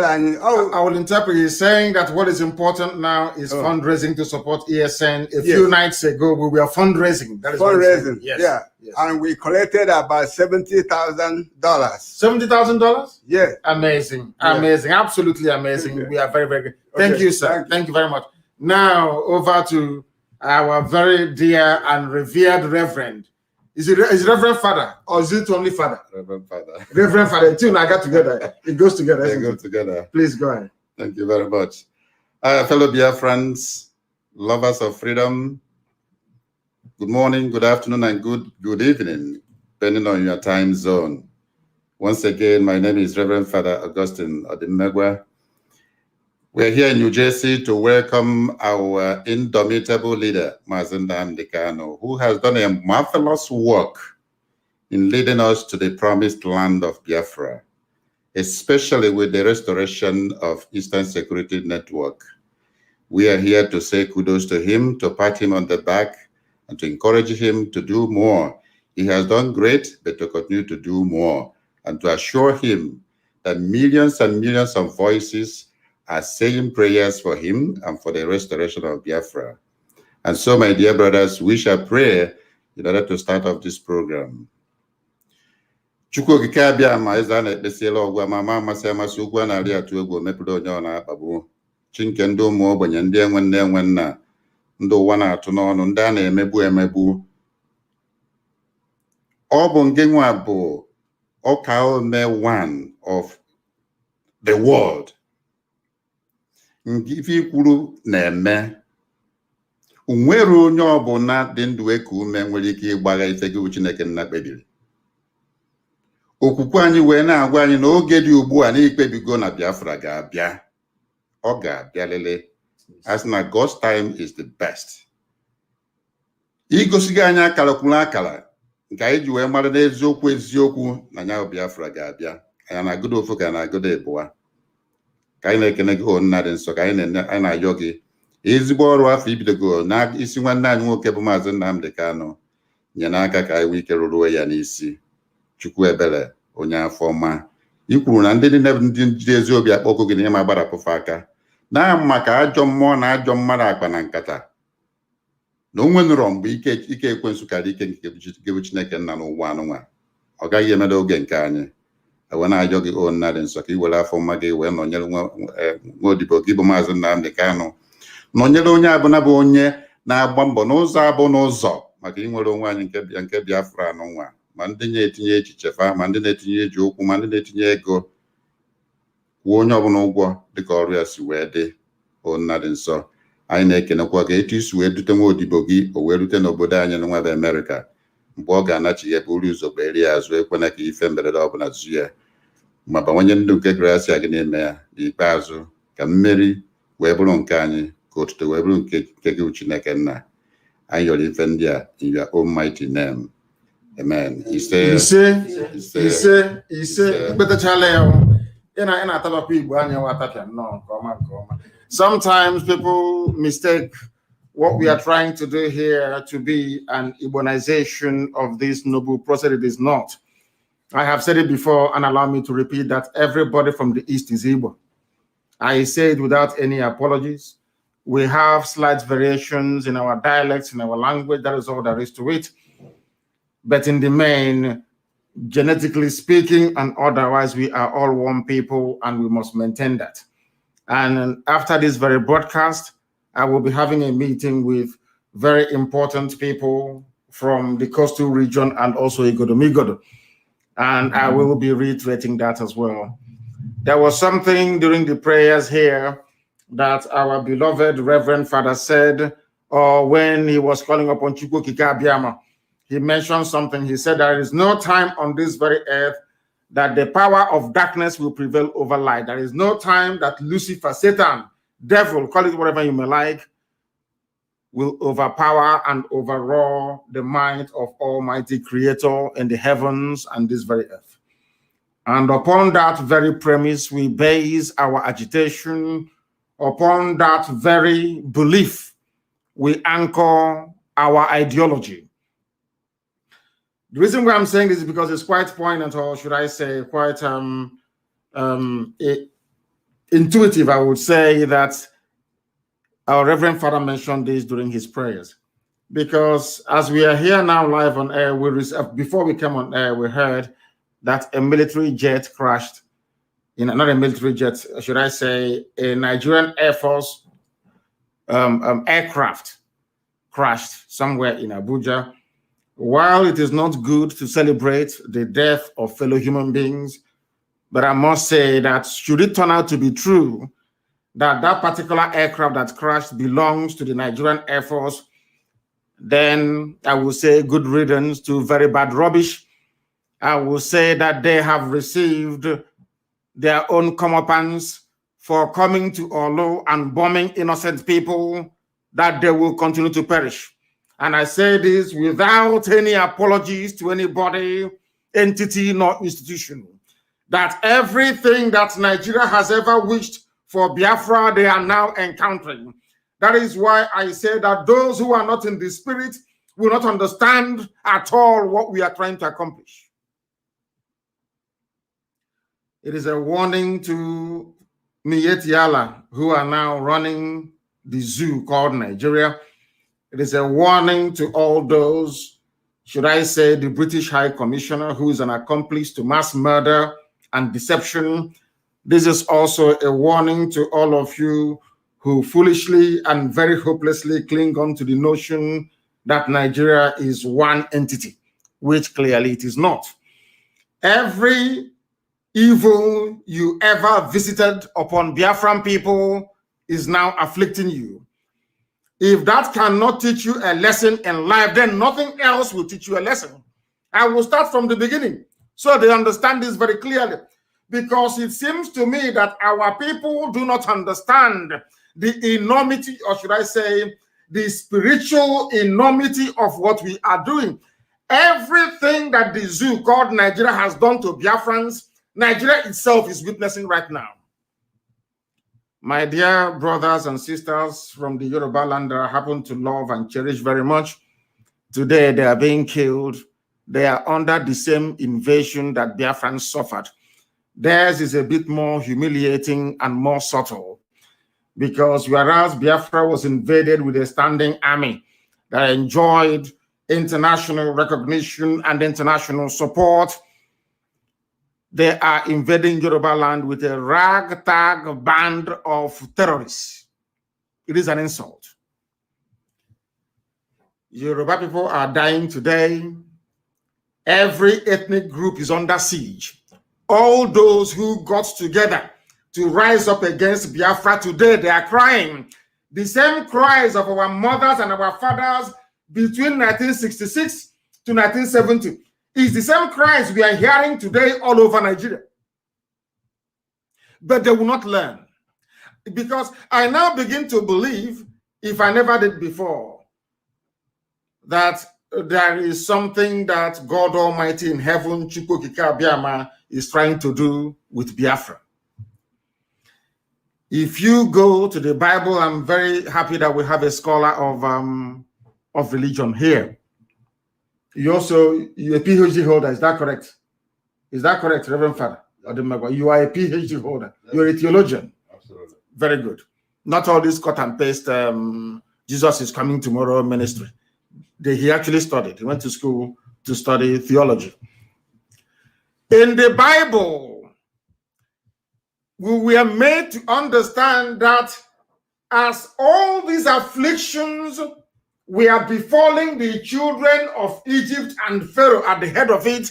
anyị. I will interpret. He's saying that what is important now is fundraising to support ESN. A few nights ago, we were fundraising. That is fundraising. Yes. Yeah. Yes. And we collected about $70,000. $70,000? Yeah. Amazing. Yeah. Amazing. Absolutely amazing. We are very, very good. Thank you, sir. Thank you very much. Now, over to our very dear and revered Reverend. Is it Reverend Father or is it only Father? Reverend Father. Reverend Father. Two and I got together. It goes together. They go together. Please go ahead. Thank you very much. Fellow Biafrans, lovers of freedom, good morning, good afternoon, and good evening, depending on your time zone. Once again, my name is Reverend Father Augustine Odimegwa. We're here in New Jersey to welcome our indomitable leader, Mazi Nnamdi Kanu, who has done a marvelous work in leading us to the promised land of Biafra, especially with the restoration of Eastern Security Network. We are here to say kudos to him, to pat him on the back, and to encourage him to do more. He has done great, but to continue to do more, and to assure him that millions and millions of voices are saying prayers for him and for the restoration of Biafra. And so, my dear brothers, we shall pray in order to start off this program. Chukwu okike abịa ma eze a na-ekpesiela ọgwụ amama amasị amasị ugwu a na-arị atụ egwu omepụrụ onye ọ na-akpagbu chi nke ndị ụmụ ogbenye ndị enwe nne enwe nna ndị ụwa na-atụ n'ọnụ ndị a na-emegbu emegbu. Ọ bụ nke nwa bụ ọka ome one of the world. Nke ife ikwuru na-eme onwere onye ọbụla dị ndụ eku ume nwere ike ịgbagha ife gị Chineke nna kpebiri. Okwukwe anyị wee na-agwa anyị na oge dị ugbu a n'ikpebigo na Biafra ga-abịa. Ọ ga-abịa lele. As na God's time is the best. Igosigo anyị akarakwuru akara nke anyị ji wee mara n'eziokwu eziokwu na nya Biafra ga-abịa. Anyị na-agụda ofu ka na-agụda ịbụwa. Ka anyị na-ekene gị nna dị nsọ ka anyị na-ayọ gị ezigbo ọrụ afọ ibidogo na isi nwanne anyị nwoke bụ Maazị Nnamdi Kanu nye n'aka ka anyị nwee ike rụruo ya n'isi. Chukwu ebere onye afọ ọma ikwuru na ndị niile ndị njide ezi obi akpọkụ gị na ịma gbarapụfe aka na maka ajọ mmụọ na ajọ mmadụ akpa na nkata na onwe nụrọ mgbe ike ekwensu karịa ike nke bụ Chineke nna n'ụwa anụnwa ọ gaghị emeda oge nke anyị. Ewe na-ajọ gị nna dị nsọ ka i were afọ mma gị wee nọnyere nwa odibo gị bụ Maazị Nnamdi Kanu, nọnyere onye abụna bụ onye na-agba mbọ n'ụzọ abụ n'ụzọ maka inwere onwe anyị nke Biafra anụnwa, ma ndị na-etinye echiche fa, ma ndị na-etinye eji okwu, ma ndị na-etinye ego, kwuo onye ọbụla ụgwọ dịka ọrụ ya si wee dị. Nna dị nsọ anyị na-ekenekwa gị etu isi wee dute nwa odibo gị o wee rute n'obodo anyị n'nwa bụ Amerịka mgbe ọ ga-anachi ya buru ụzọ kpere ya azụ ekwena ka ife mberede ọbụla zuo ya ma bawanye ndụ nke gracia gị n'ime ya n'ikpeazụ ka mmeri wee bụrụ nke anyị ka otuto wee bụrụ nke gị Chineke nna. Anyị yọrọ ife ndị a in your almighty name. Amen. Ise kpetachala ya ị na-atabakwa Igbo anya watapịa nnọọ nke ọma nke ọma. Sometimes people mistake what we are trying to do here to be an Igboization of this noble process. It is not. I have said it before and allow me to repeat that everybody from the East is Igbo. I say it without any apologies. We have slight variations in our dialects, in our language. That is all there is to it. But in the main, genetically speaking and otherwise, we are all one people and we must maintain that. And after this very broadcast, I will be having a meeting with very important people from the coastal region and also Igodomigodo. And I will be reiterating that as well. There was something during the prayers here that our beloved Reverend Father said, or when he was calling upon Chukwu Okike Abiama, he mentioned something. He said, there is no time on this very earth that the power of darkness will prevail over light. There is no time that Lucifer, Satan, devil, call it whatever you may like, will overpower and overraw the might of Almighty Creator in the heavens and this very earth. And upon that very premise, we base our agitation. Upon that very belief, we anchor our ideology. The reason why I'm saying this is because it's quite poignant, or should I say quite intuitive, I would say, that our Reverend Father mentioned this during his prayers. Because as we are here now live on air, before we came on air, we heard that a military jet crashed, not a military jet, should I say, a Nigerian Air Force aircraft crashed somewhere in Abuja. While it is not good to celebrate the death of fellow human beings, but I must say that should it turn out to be true that that particular aircraft that crashed belongs to the Nigerian Air Force, then I will say good riddance to very bad rubbish. I will say that they have received their own comeuppance for coming to Olo and bombing innocent people, that they will continue to perish. And I say this without any apologies to anybody, entity, nor institution, that everything that Nigeria has ever wished for Biafra, they are now encountering. That is why I say that those who are not in the spirit will not understand at all what we are trying to accomplish. It is a warning to Miyetti Allah, who are now running the zoo called Nigeria. It is a warning to all those, should I say, the British High Commissioner, who is an accomplice to mass murder and deception. This is also a warning to all of you who foolishly and very hopelessly cling on to the notion that Nigeria is one entity, which clearly it is not. Every evil you ever visited upon Biafran people is now afflicting you. If that cannot teach you a lesson in life, then nothing else will teach you a lesson. I will start from the beginning so they understand this very clearly, because it seems to me that our people do not understand the enormity, or should I say, the spiritual enormity of what we are doing. Everything that the zoo called Nigeria has done to Biafrans, Nigeria itself is witnessing right now. My dear brothers and sisters from the Yoruba land that I happen to love and cherish very much, today they are being killed. They are under the same invasion that Biafrans suffered. Theirs is a bit more humiliating and more subtle, because whereas Biafra was invaded with a standing army that enjoyed international recognition and international support, they are invading Yoruba land with a ragtag band of terrorists. It is an insult. Yoruba people are dying today. Every ethnic group is under siege. All those who got together to rise up against Biafra today, they are crying. The same cries of our mothers and our fathers between 1966 to 1970 is the same cries we are hearing today all over Nigeria. But they will not learn. Because I now begin to believe, if I never did before, that there is something that God Almighty in heaven, Chukwu Okike Abiama, is trying to do with Biafra. If you go to the Bible, I'm very happy that we have a scholar of religion here. You're a PhD holder, is that correct? Is that correct, Reverend Father? You are a PhD holder. You're a theologian. Absolutely. Very good. Not all this cut and paste, Jesus is coming tomorrow ministry. He actually studied. He went to school to study theology. In the Bible, we are made to understand that as all these afflictions we are befalling the children of Egypt and Pharaoh at the head of it,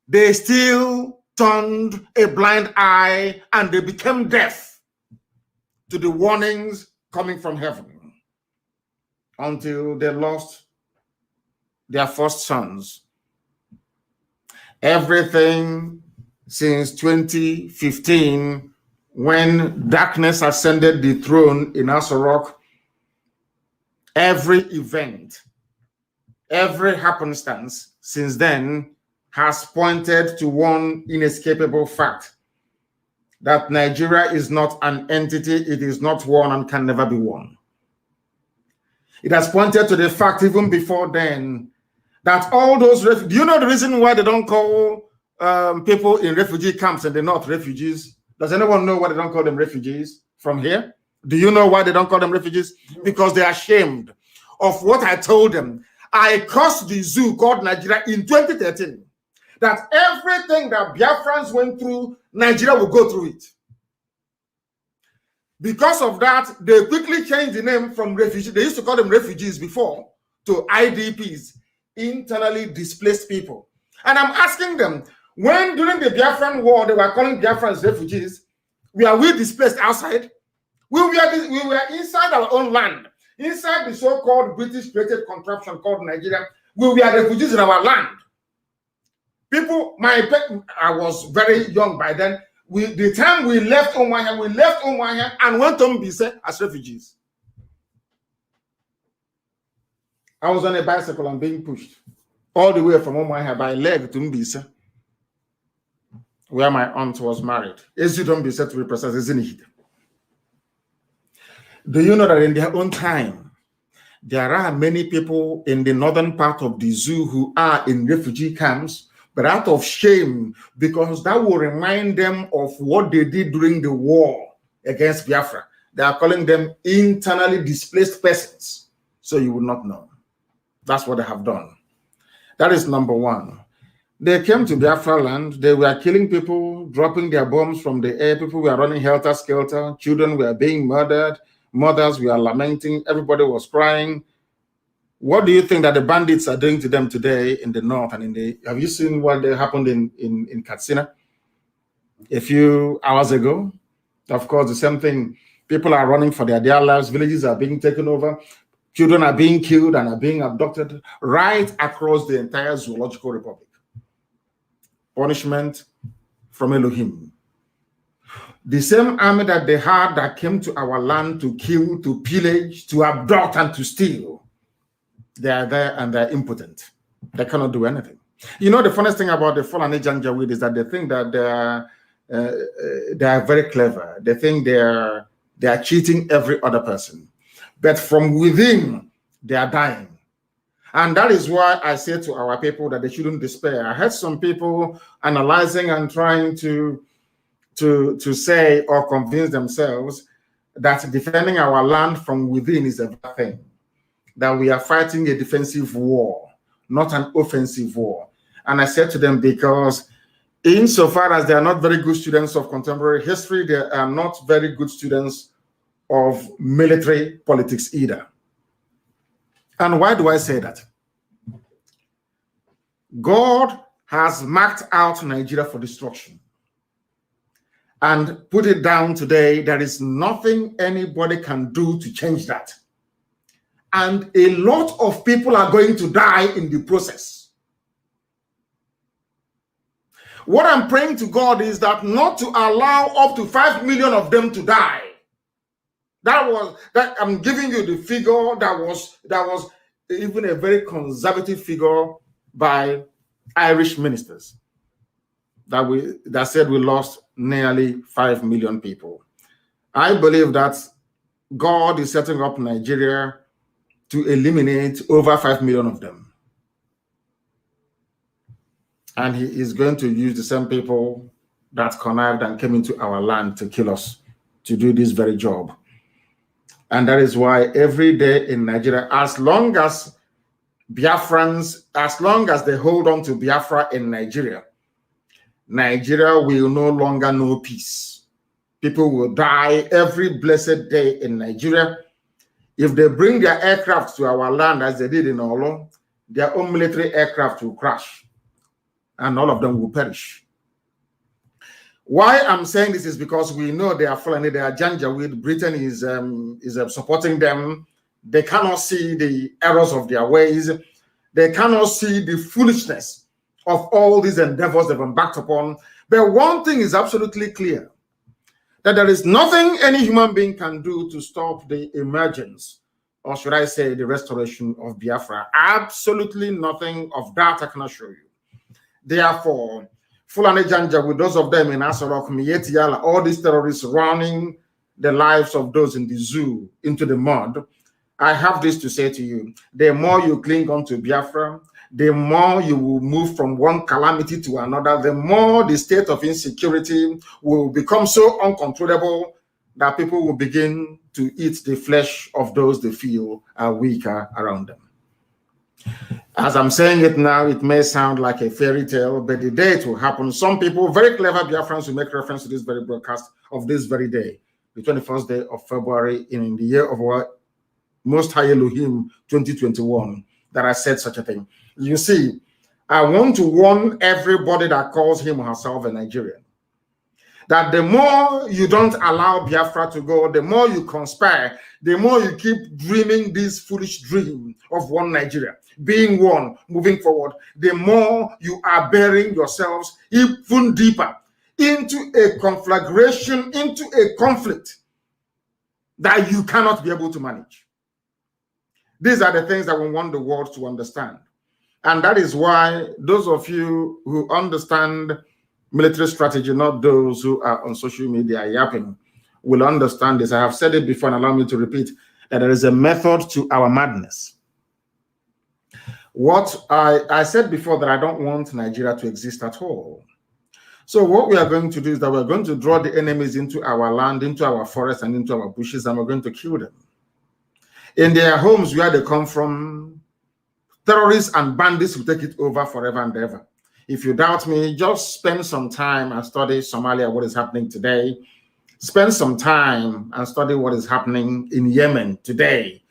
they still turned a blind eye and they became deaf to the warnings coming from heaven until they lost their first sons. Everything since 2015, when darkness ascended the throne in Aso Rock, Every event, every happenstance since then has pointed to one inescapable fact, that Nigeria is not an entity, it is not one and can never be one. It has pointed to the fact even before then that all those, do you know the reason why they don't call people in refugee camps in the north refugees? Does anyone know why they don't call them refugees from here? Do you know why they don't call them refugees? Because they are ashamed of what I told them. I cursed the zoo called Nigeria in 2013. That everything that Biafrans went through, Nigeria will go through it. Because of that, they quickly changed the name from refugees. They used to call them refugees before to IDPs, internally displaced people. And I'm asking them, when during the Biafran war, they were calling Biafrans refugees, were we displaced outside? We were inside our own land, inside the so-called British-created contraption called Nigeria. We were refugees in our land. People, I was very young by then. The time we left Umuahia and went to Mbise as refugees. I was on a bicycle and being pushed all the way from Umuahia by leg to Mbise, where my aunt was married. Ezudom Mbise, to be precise, Ezinihid. Do you know that in their own time, there are many people in the northern part of the zoo who are in refugee camps, but out of shame, because that will remind them of what they did during the war against Biafra. They are calling them internally displaced persons. So you will not know. That's what they have done. That is number one. They came to Biafra land. They were killing people, dropping their bombs from the air. People were running helter-skelter. Children were being murdered. Mothers were lamenting. Everybody was crying. What do you think that the bandits are doing to them today in the north and in the? Have you seen what happened in Katsina a few hours ago? Of course, the same thing. People are running for their dear lives. Villages are being taken over. Children are being killed and are being abducted right across the entire zoological republic. Punishment from Elohim. The same army that they had that came to our land to kill, to pillage, to abduct, and to steal. They are there and they're impotent. They cannot do anything. You know, the funniest thing about the Fulani Janjaweed is that they think that they are very clever. They think they are cheating every other person. But from within, they are dying. And that is why I say to our people that they shouldn't despair. I heard some people analyzing and trying to say or convince themselves that defending our land from within is a bad thing. That we are fighting a defensive war, not an offensive war. And I said to them, because insofar as they are not very good students of contemporary history, they are not very good students of military politics either. And why do I say that? God has marked out Nigeria for destruction and put it down today. There is nothing anybody can do to change that. And a lot of people are going to die in the process. What I'm praying to God is that not to allow up to 5 million of them to die. That I'm giving you the figure that was even a very conservative figure by Irish ministers that said we lost nearly 5 million people. I believe that God is setting up Nigeria to eliminate over 5 million of them. And he is going to use the same people that connived and came into our land to kill us to do this very job. And that is why every day in Nigeria, as long as Biafrans, as long as they hold on to Biafra in Nigeria, Nigeria will no longer know peace. People will die every blessed day in Nigeria. If they bring their aircraft to our land as they did in Olo, their own military aircraft will crash and all of them will perish. Why I'm saying this is because we know they are Fulani, they are Janjaweed. Britain is supporting them. They cannot see the errors of their ways. They cannot see the foolishness of all these endeavors they've embarked upon. But one thing is absolutely clear, that there is nothing any human being can do to stop the emergence or should I say the restoration of Biafra. Absolutely nothing of that I can assure you. Therefore, Fulani Janjaweed, those of them in Asorok, Miyetti Allah, all these terrorists running the lives of those in the zoo into the mud, I have this to say to you. The more you cling on to Biafra, the more you will move from one calamity to another, the more the state of insecurity will become so uncontrollable that people will begin to eat the flesh of those they feel are weaker around them. As I'm saying it now, it may sound like a fairy tale, but the day it will happen, some people, very clever Biafrans, will make reference to this very broadcast of this very day, the 21st day of February in the year of our Most High Elohim 2021, that I said such a thing. You see, I want to warn everybody that calls him or herself a Nigerian that the more you don't allow Biafra to go, the more you conspire, the more you keep dreaming this foolish dream of one Nigeria, being one, moving forward, the more you are burying yourselves even deeper into a conflagration, into a conflict that you cannot be able to manage. These are the things that we want the world to understand. And that is why those of you who understand military strategy, not those who are on social media yapping, will understand this. I have said it before, and allow me to repeat that there is a method to our madness. What I said before, that I don't want Nigeria to exist at all. So what we are going to do is that we're going to draw the enemies into our land, into our forests, and into our bushes, and we're going to kill them. In their homes where they come from, terrorists and bandits will take it over forever and ever. If you doubt me, just spend some time and study Somalia, what is happening today. Spend some time and study what is happening in Yemen today.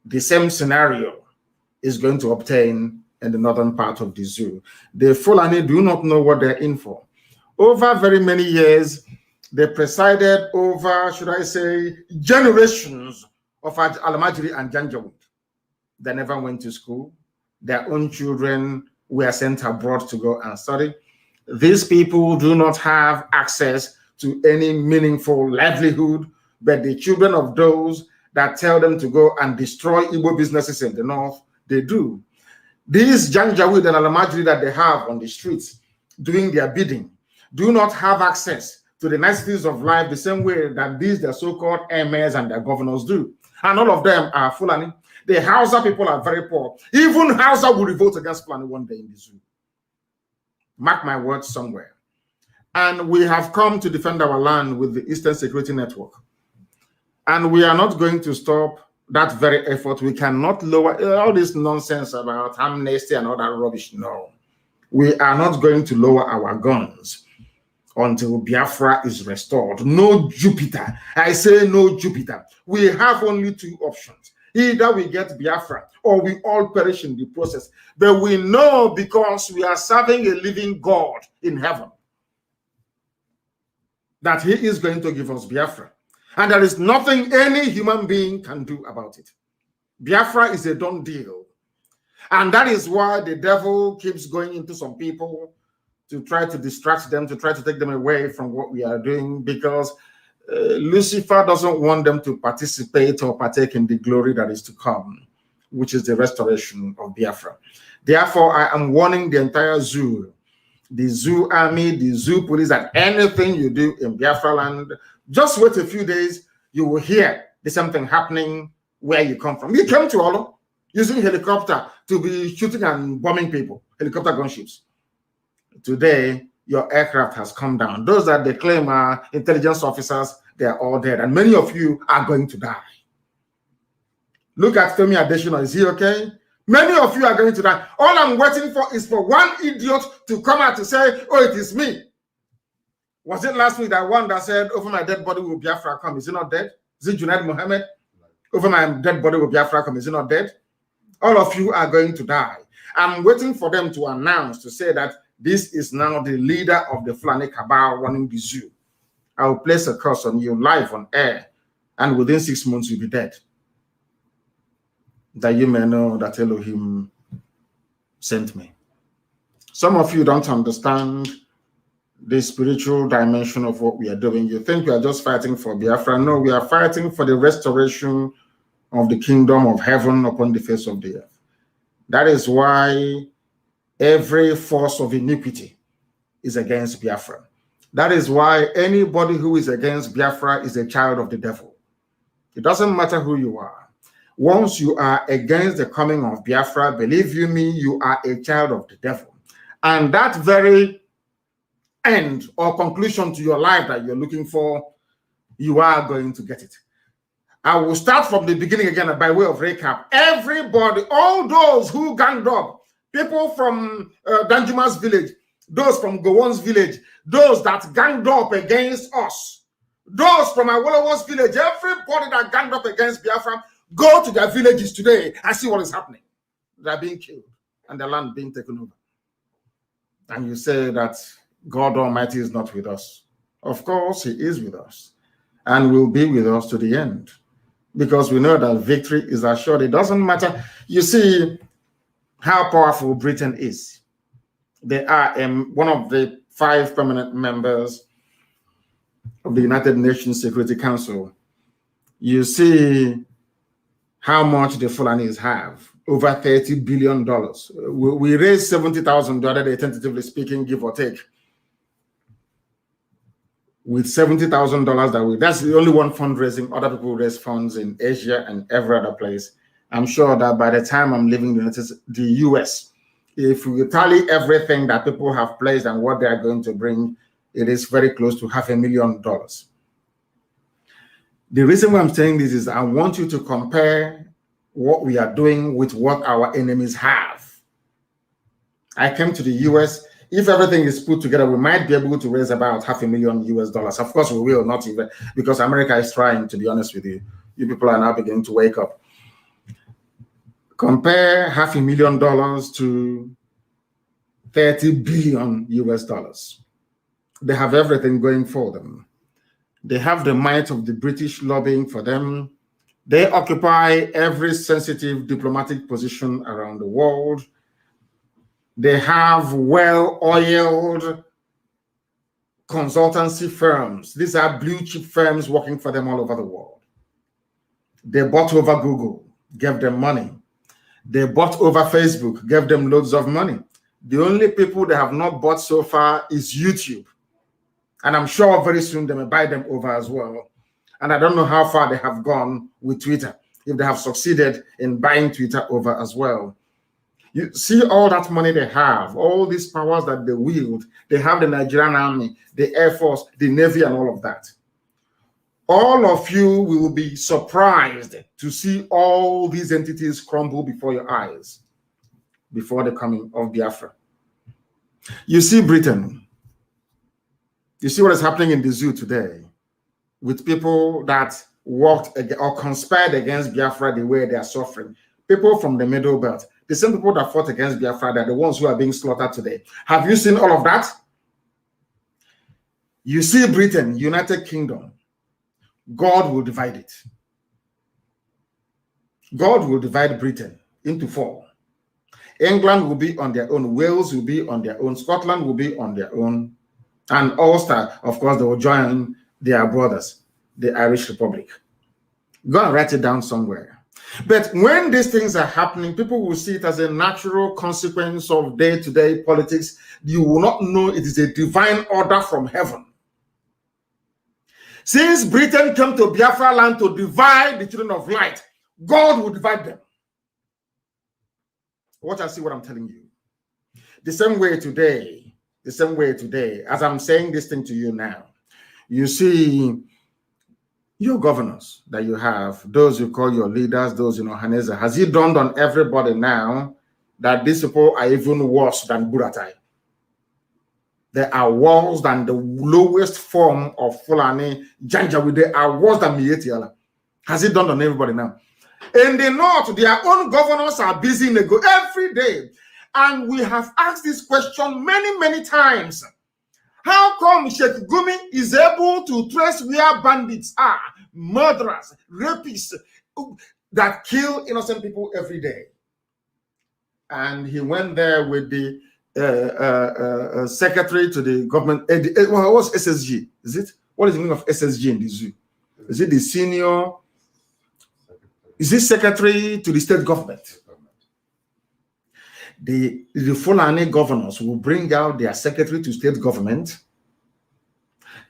The same scenario is going to obtain in the northern part of the zoo. The Fulani do not know what they're in for. Over very many years, they presided over, should I say, generations of Al-Majri and Janjaweed. They never went to school. Their own children were sent abroad to go and study. These people do not have access to any meaningful livelihood, but the children of those that tell them to go and destroy Igbo businesses in the north, they do. These Janjaweed and Al-Majri that they have on the streets doing their bidding do not have access to the niceties of life the same way that these, their so-called emirs and their governors do. And all of them are Fulani. The Hausa people are very poor. Even Hausa will revolt against Fulani one day in the zoo. Mark my words somewhere. And we have come to defend our land with the Eastern Security Network. And we are not going to stop that very effort. We cannot lower all this nonsense about amnesty and all that rubbish. No. We are not going to lower our guns until Biafra is restored. No Jupiter. I say no Jupiter. We have only two options. Either we get Biafra or we all perish in the process. But we know, because we are serving a living God in heaven, that he is going to give us Biafra. And there is nothing any human being can do about it. Biafra is a done deal. And that is why the devil keeps going into some people to try to distract them, to try to take them away from what we are doing, because Lucifer doesn't want them to participate or partake in the glory that is to come, which is the restoration of Biafra. Therefore, I am warning the entire zoo, the zoo army, the zoo police, that anything you do in Biafra land, just wait a few days, you will hear there's something happening where you come from. You came to Olo using helicopter to be shooting and bombing people, helicopter gunships. Today, your aircraft has come down. Those that they claim are intelligence officers, they are all dead. And many of you are going to die. Look at Femi Adesina. Is he okay? Many of you are going to die. All I'm waiting for is for one idiot to come out to say, oh, it is me. Was it last week that one that said, over my dead body will Biafra come? Is he not dead? Is it Junaid Mohammed? Over my dead body will Biafra come? Is he not dead? All of you are going to die. I'm waiting for them to announce, to say that this is now the leader of the Fulani cabal running the zoo. I will place a curse on you live on air, and within 6 months you'll be dead. That you may know that Elohim sent me. Some of you don't understand the spiritual dimension of what we are doing. You think we are just fighting for Biafra. No, we are fighting for the restoration of the kingdom of heaven upon the face of the earth. That is why every force of iniquity is against Biafra. That is why anybody who is against Biafra is a child of the devil. It doesn't matter who you are. Once you are against the coming of Biafra, believe you me, you are a child of the devil. And that very end or conclusion to your life that you're looking for, you are going to get it. I will start from the beginning again by way of recap. Everybody, all those who ganged up, people from Danjuma's village, those from Gowon's village, those that ganged up against us, those from Awolowo's village, everybody that ganged up against Biafra, go to their villages today and see what is happening. They are being killed and the land being taken over. And you say that God Almighty is not with us. Of course, He is with us and will be with us to the end, because we know that victory is assured. It doesn't matter. You see how powerful Britain is. They are one of the 5 permanent members of the United Nations Security Council. You see how much the Fulanis have, over $30 billion. We raised $70,000 the other day, tentatively speaking, give or take. With $70,000 that's the only one fundraising. Other people raise funds in Asia and every other place. I'm sure that by the time I'm leaving the US, if we tally everything that people have pledged and what they are going to bring, it is very close to $500,000. The reason why I'm saying this is I want you to compare what we are doing with what our enemies have. I came to the US. If everything is put together, we might be able to raise about $500,000. Of course, we will not even, because America is trying, to be honest with you. You people are now beginning to wake up. Compare $500,000 to $30 billion. They have everything going for them. They have the might of the British lobbying for them. They occupy every sensitive diplomatic position around the world. They have well-oiled consultancy firms. These are blue-chip firms working for them all over the world. They bought over Google, gave them money. They bought over Facebook, gave them loads of money. The only people they have not bought so far is YouTube. And I'm sure very soon they may buy them over as well. And I don't know how far they have gone with Twitter, if they have succeeded in buying Twitter over as well. You see all that money they have, all these powers that they wield. They have the Nigerian army, the Air Force, the Navy, and all of that. All of you will be surprised to see all these entities crumble before your eyes, before the coming of Biafra. You see Britain. You see what is happening in the zoo today with people that worked or conspired against Biafra the way they are suffering. People from the Middle Belt. The same people that fought against Biafra, they're the ones who are being slaughtered today. Have you seen all of that? You see Britain, United Kingdom. God will divide it. God will divide Britain into 4. England will be on their own. Wales will be on their own. Scotland will be on their own. And Ulster, of course, they will join their brothers, the Irish Republic. Go and write it down somewhere. But when these things are happening, people will see it as a natural consequence of day-to-day politics. You will not know it is a divine order from heaven. Since Britain came to Biafra land to divide the children of light, God will divide them. Watch and see what I'm telling you. The same way today, as I'm saying this thing to you now, you see your governors that you have, those you call your leaders, those, Haneza, has it dawned on everybody now that these people are even worse than Buratai? They are worse than the lowest form of Fulani Janjaweed. They are worse than Mietiala. Has it dawned on everybody now? In the north, their own governors are busy every day. And we have asked this question many, many times. How come Sheikh Gumi is able to trace where bandits are, murderers, rapists that kill innocent people every day? And he went there with the secretary to the government. Well, what's SSG? Is it? What is the meaning of SSG in the zoo? Is it the senior Is he secretary to the state government? The Fulani governors will bring out their secretary to state government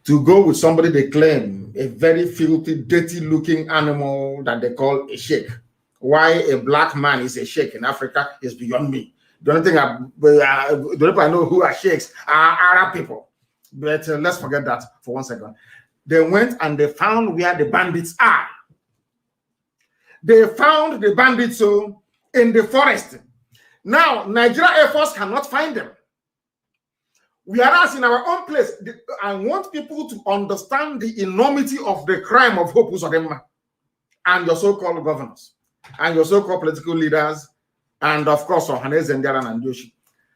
to go with somebody they claim a very filthy, dirty looking animal that they call a sheikh. Why a black man is a sheikh in Africa is beyond me. The only thing the people I know who are sheikhs are Arab people. But let's forget that for 1 second. They went and they found where the bandits are. They found the bandits in the forest. Now, Nigeria Air Force cannot find them. Whereas in our own place, I want people to understand the enormity of the crime of Hope Uzodinma and your so-called governors and your so-called political leaders, and of course, Ohanaeze Ndiaye and Yoshi.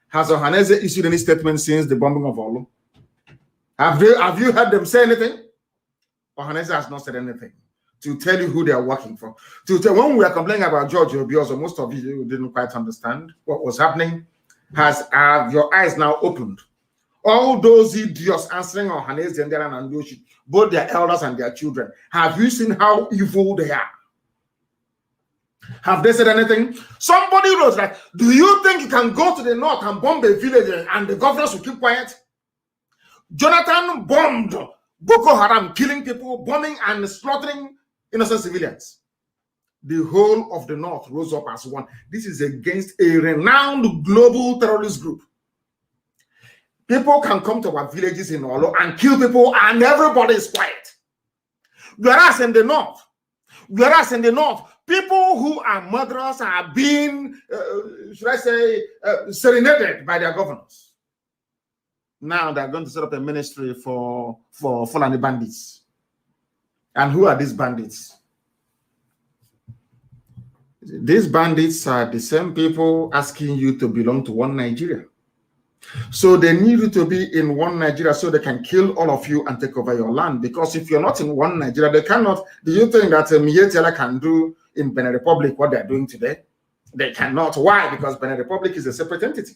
Has Ohanaeze issued any statement since the bombing of Olu? Have you heard them say anything? Ohanaeze has not said anything to tell you who they are working for. When we are complaining about George Obiozo, most of you didn't quite understand what was happening. Have your eyes now opened? All those idiots answering Ohanaeze Ndiaye and Yoshi, both their elders and their children, have you seen how evil they are? Have they said anything? Somebody wrote that, do you think you can go to the north and bomb a village and the governors will keep quiet? Jonathan bombed Boko Haram, killing people, bombing and slaughtering innocent civilians. The whole of the north rose up as one. This is against a renowned global terrorist group. People can come to our villages in Olo and kill people and everybody is quiet. Whereas in the north, people who are murderers are being, serenaded by their governors. Now they're going to set up a ministry for Fulani bandits. And who are these bandits? These bandits are the same people asking you to belong to one Nigeria. So they need you to be in one Nigeria so they can kill all of you and take over your land. Because if you're not in one Nigeria, they cannot. Do you think that Miyetti can do in Benin Republic what they're doing today? They cannot. Why? Because Benin Republic is a separate entity.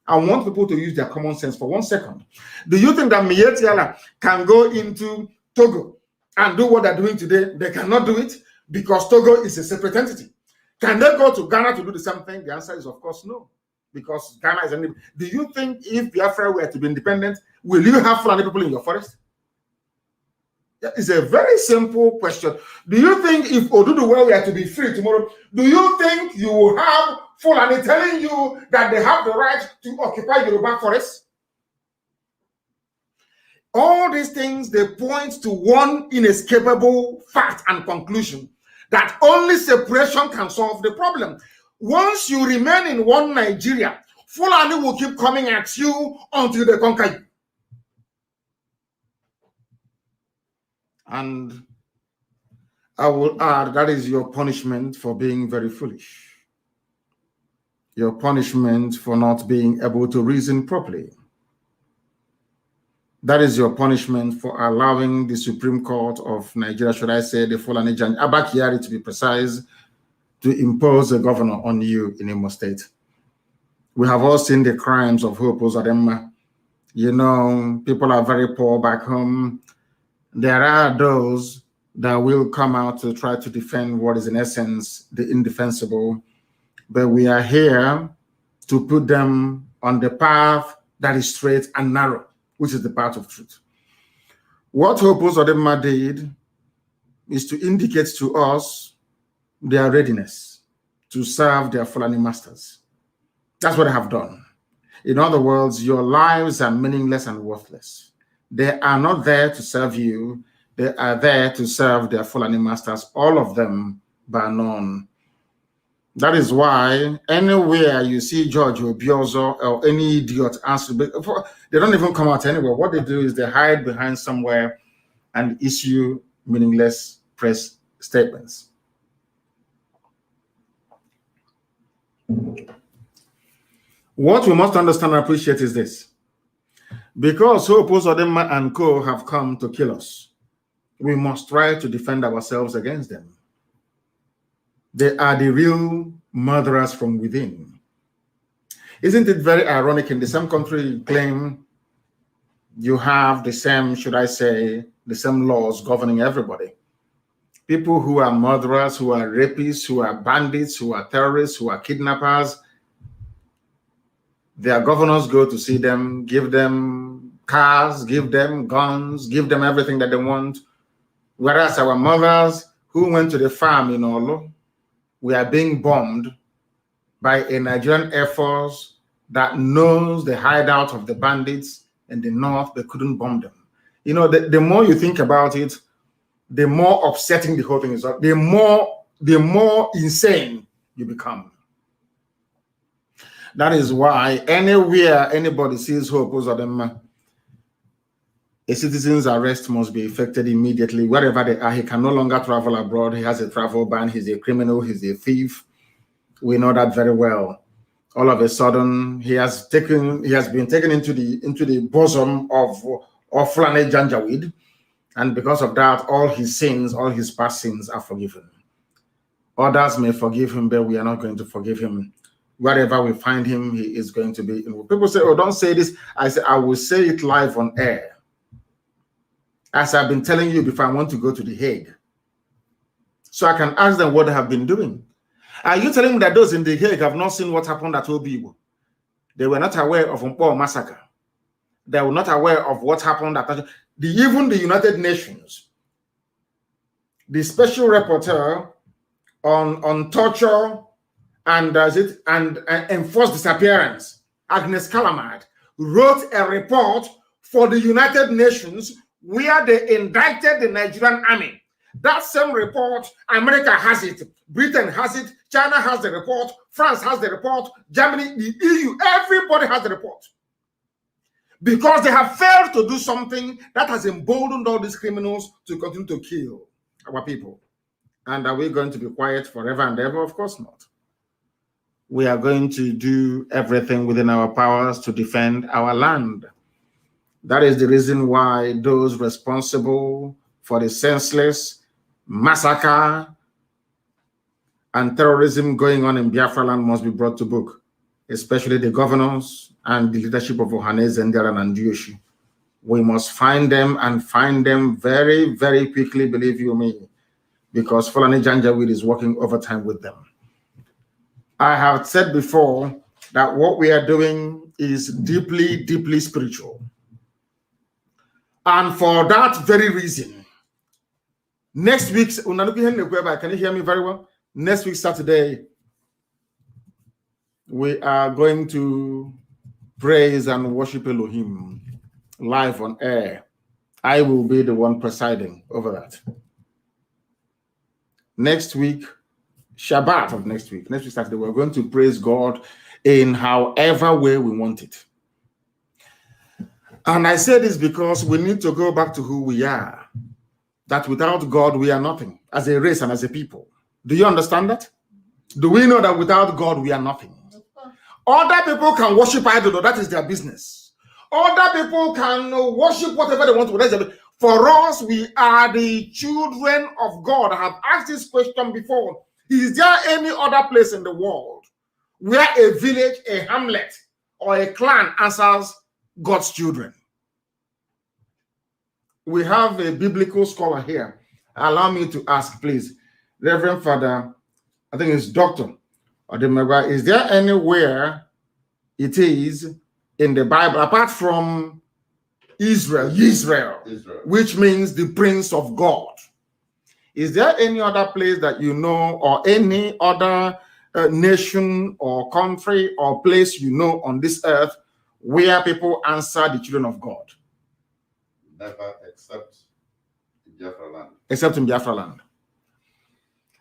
I want people to use their common sense for 1 second. Do you think that Miyetti can go into Togo and do what they're doing today? They cannot do it because Togo is a separate entity. Can they go to Ghana to do the same thing? The answer is, of course, no. Because Ghana is an... Do you think if Biafra were to be independent, will you have Fulani people in your forest? It's a very simple question. Do you think if Oduduwa were to be free tomorrow, do you think you will have Fulani telling you that they have the right to occupy Yoruba forests? All these things, they point to one inescapable fact and conclusion, that only separation can solve the problem. Once you remain in one Nigeria, Fulani will keep coming at you until they conquer you. And I will add, that is your punishment for being very foolish. Your punishment for not being able to reason properly. That is your punishment for allowing the Supreme Court of Nigeria, should I say, the Fulani Jan Abba Kyari to be precise, to impose a governor on you in Imo State. We have all seen the crimes of Hope Uzodinma. You know, people are very poor back home. There are those that will come out to try to defend what is in essence the indefensible. But we are here to put them on the path that is straight and narrow, which is the path of truth. What Hope Uzodinma did is to indicate to us their readiness to serve their Fulani masters. That's what they have done. In other words, your lives are meaningless and worthless. They are not there to serve you. They are there to serve their Fulani masters, all of them bar none. That is why anywhere you see George Obiozo or any idiot answer, they don't even come out anywhere. What they do is they hide behind somewhere and issue meaningless press statements. What we must understand and appreciate is this. Because Hope Uzodinma and co have come to kill us, we must try to defend ourselves against them. They are the real murderers from within. Isn't it very ironic, in the same country you claim you have the same, should I say, the same laws governing everybody? people who are murderers, who are rapists, who are bandits, who are terrorists, who are kidnappers, their governors go to see them, give them cars, give them guns, give them everything that they want. Whereas our mothers who went to the farm in Olo, we are being bombed by a Nigerian Air Force that knows the hideout of the bandits in the north. They couldn't bomb them. You know, the more you think about it, the more upsetting the whole thing is. The more insane you become. That is why anywhere anybody sees hope, a citizen's arrest must be effected immediately. Wherever they are, he can no longer travel abroad. He has a travel ban. He's a criminal. He's a thief. We know that very well. All of a sudden, he has been taken into the bosom of Fulani Janjaweed, and because of that, all his sins, all his past sins are forgiven. Others may forgive him, but we are not going to forgive him. Wherever we find him, he is going to be. People say, "Oh, don't say this." I say, I will say it live on air. As I've been telling you before, I want to go to The Hague, so I can ask them what they have been doing. Are you telling me that those in The Hague have not seen what happened at Obibo? They were not aware of Mpo massacre. They were not aware of what happened at even the United Nations. The special rapporteur on torture and enforced disappearance, Agnes Callamard, wrote a report for the United Nations where they indicted the Nigerian army. That same report, America has it, Britain has it, China has the report, France has the report, Germany, the EU, everybody has the report. Because they have failed to do something that has emboldened all these criminals to continue to kill our people. And are we going to be quiet forever and ever? Of course not. We are going to do everything within our powers to defend our land. That is the reason why those responsible for the senseless massacre and terrorism going on in Biafra land must be brought to book, especially the governors and the leadership of Ohaneze, Ndiara, and Ndioshi. We must find them and find them very, very quickly, believe you me, because Fulani Janjaweed is working overtime with them. I have said before that what we are doing is deeply, deeply spiritual. And for that very reason, next week, can you hear me very well? Next week, Saturday, we are going to praise and worship Elohim live on air. I will be the one presiding over that. Next week, Shabbat of next week Saturday, we're going to praise God in however way we want it. And I say this because we need to go back to who we are. That without God, we are nothing as a race and as a people. Do you understand that? Do we know that without God, we are nothing? Other people can worship idols, that is their business. Other people can worship whatever they want to. For us, we are the children of God. I have asked this question before. Is there any other place in the world where a village, a hamlet, or a clan answers God's children? We have a biblical scholar here. Allow me to ask, please. Reverend Father, I think it's Dr. Odemegwa, is there anywhere it is in the Bible, apart from Israel, which means the Prince of God? Is there any other place that you know, or any other nation or country or place you know on this earth where people answer the children of God? Never, except in Biafra land. Except in Biafra land.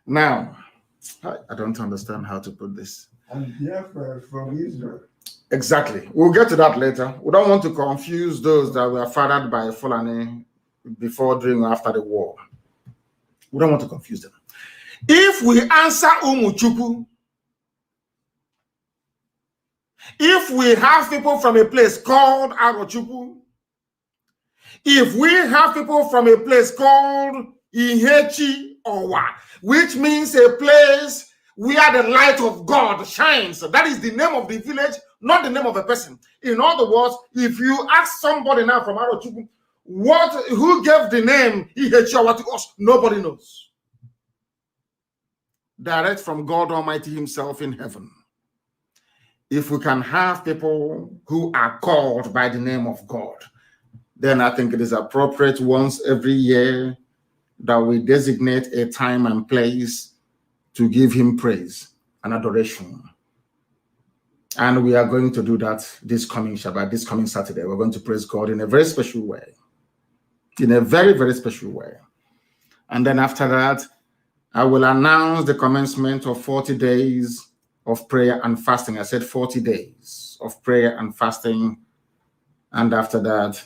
Now, I don't understand how to put this. And Biafra from Israel. Exactly. We'll get to that later. We don't want to confuse those that were fathered by Fulani before, during, or after the war. We don't want to confuse them. If we answer Umuchuku, if we have people from a place called Arochuku, if we have people from a place called Ihechi Owa, which means a place where the light of God shines, that is the name of the village, not the name of a person. In other words, if you ask somebody now from Arochuku, who gave the name Ihechi Owa to us, nobody knows. direct from God Almighty himself in heaven. If we can have people who are called by the name of God, then I think it is appropriate once every year that we designate a time and place to give him praise and adoration. And we are going to do that this coming Shabbat, this coming Saturday. We're going to praise God in a very special way. In a very, very special way. And then after that, I will announce the commencement of 40 days of prayer and fasting. I said 40 days of prayer and fasting. And after that,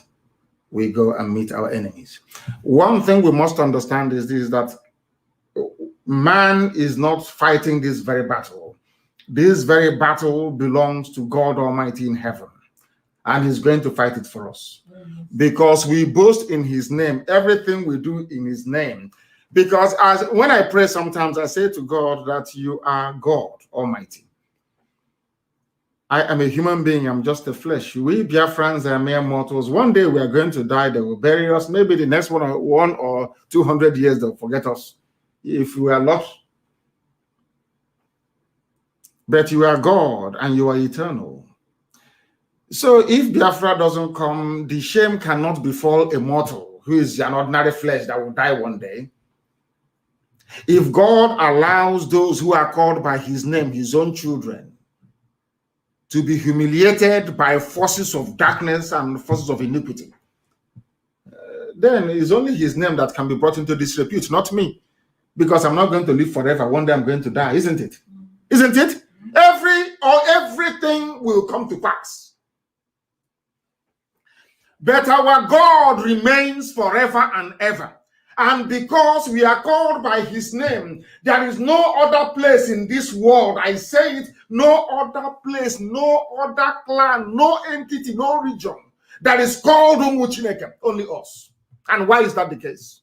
we go and meet our enemies. One thing we must understand is this, that man is not fighting this very battle. This very battle belongs to God Almighty in heaven. And he's going to fight it for us. Because we boast in his name, everything we do in his name. Because when I pray sometimes, I say to God that you are God Almighty. I am a human being, I'm just a flesh. We Biafrans are mere mortals. One day we are going to die, they will bury us. Maybe the next one or 200 years, they'll forget us if we are lost. But you are God and you are eternal. So if Biafra doesn't come, the shame cannot befall a mortal who is an ordinary flesh that will die one day. If God allows those who are called by his name, his own children, to be humiliated by forces of darkness and forces of iniquity, then it's only his name that can be brought into disrepute, not me. Because I'm not going to live forever. One day I'm going to die, isn't it? Isn't it? Everything will come to pass. But our God remains forever and ever. And because we are called by his name, there is no other place in this world, I say it, no other place, no other clan, no entity, no region that is called Umuchineke, only us. And why is that the case?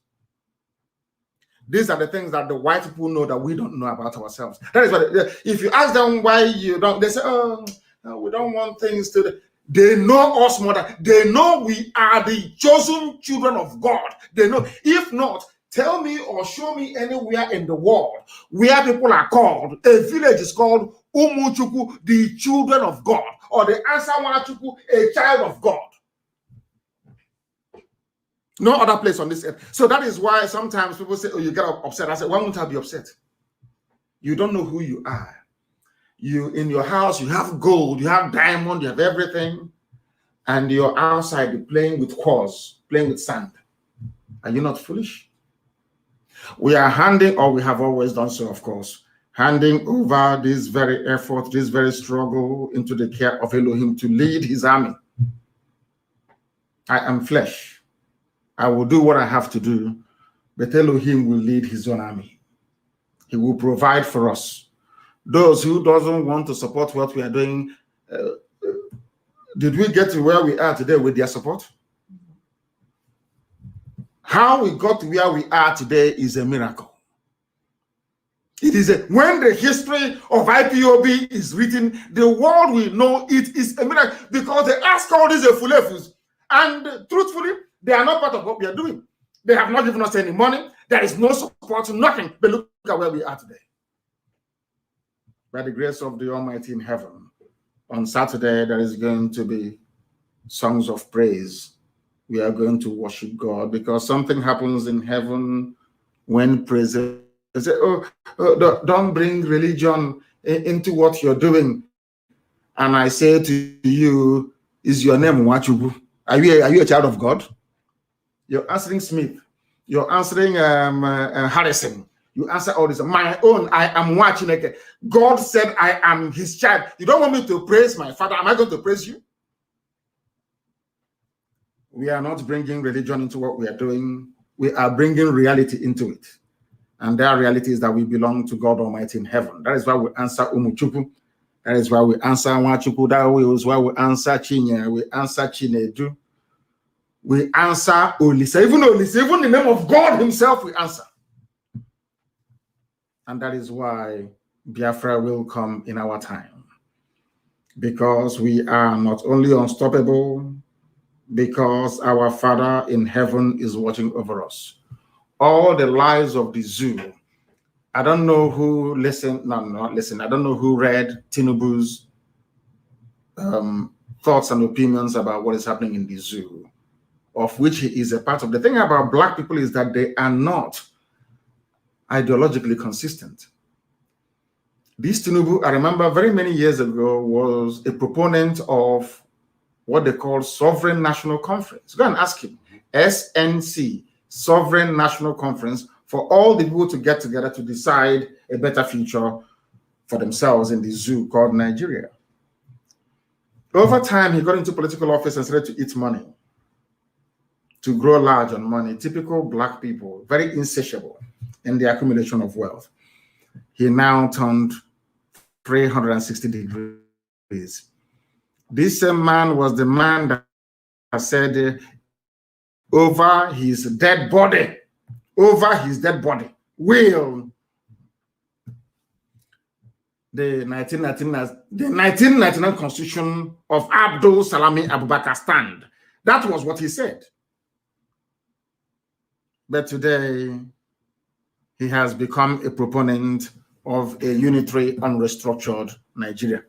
These are the things that the white people know that we don't know about ourselves. That is what, if you ask them why you don't, they say, oh, no, we don't want things to... They know us more than they know we are the chosen children of God. They know. If not, tell me or show me anywhere in the world where people are called. A village is called Umuchuku, the children of God, or the Asawachuku, a child of God. No other place on this earth. So that is why sometimes people say, oh, you get upset. I say, why won't I be upset? You don't know who you are. You, in your house, you have gold, you have diamond, you have everything, and you're outside, you're playing with quartz, playing with sand. Are you not foolish? We are handing, or we have always done so, of course, handing over this very effort, this very struggle into the care of Elohim to lead his army. I am flesh. I will do what I have to do, but Elohim will lead his own army. He will provide for us. Those who doesn't want to support what we are doing, did we get to where we are today with their support? How we got to where we are today is a miracle. It is when the history of IPOB is written, the world will know it is a miracle because they ask all these fulefus, and truthfully, they are not part of what we are doing. They have not given us any money. There is no support, nothing. But look at where we are today. By the grace of the Almighty in heaven, on Saturday, there is going to be songs of praise. We are going to worship God because something happens in heaven when praise. They say, don't bring religion into what you're doing. And I say to you, is your name Wachubu? Are you a child of God? You're answering Smith. You're answering Harrison. You answer all this. My own, I am watching it. God said I am his child. You don't want me to praise my father. Am I going to praise you? We are not bringing religion into what we are doing. We are bringing reality into it. And that reality is that we belong to God Almighty in heaven. That is why we answer Umuchuku. That is why we answer Wachuku. That is why we answer Chinya. We answer Chinedu. We answer Olisa. Even Olisa, even in the name of God himself, we answer. And that is why Biafra will come in our time. Because we are not only unstoppable, because our Father in heaven is watching over us. All the lives of the zoo, I don't know who listened. No, not listen. I don't know who read Tinubu's thoughts and opinions about what is happening in the zoo, of which he is a part of. The thing about Black people is that they are not ideologically consistent. This Tinubu, I remember very many years ago, was a proponent of what they call Sovereign National Conference. Go and ask him. SNC, Sovereign National Conference, for all the people to get together to decide a better future for themselves in the zoo called Nigeria. Over time, he got into political office and started to eat money, to grow large on money. Typical Black people, very insatiable in the accumulation of wealth. He now turned 360 degrees. This same man was the man that said over his dead body, will the 1999 Constitution of Abdul Salami Abubakar stand. That was what he said. But today, he has become a proponent of a unitary, unrestructured Nigeria.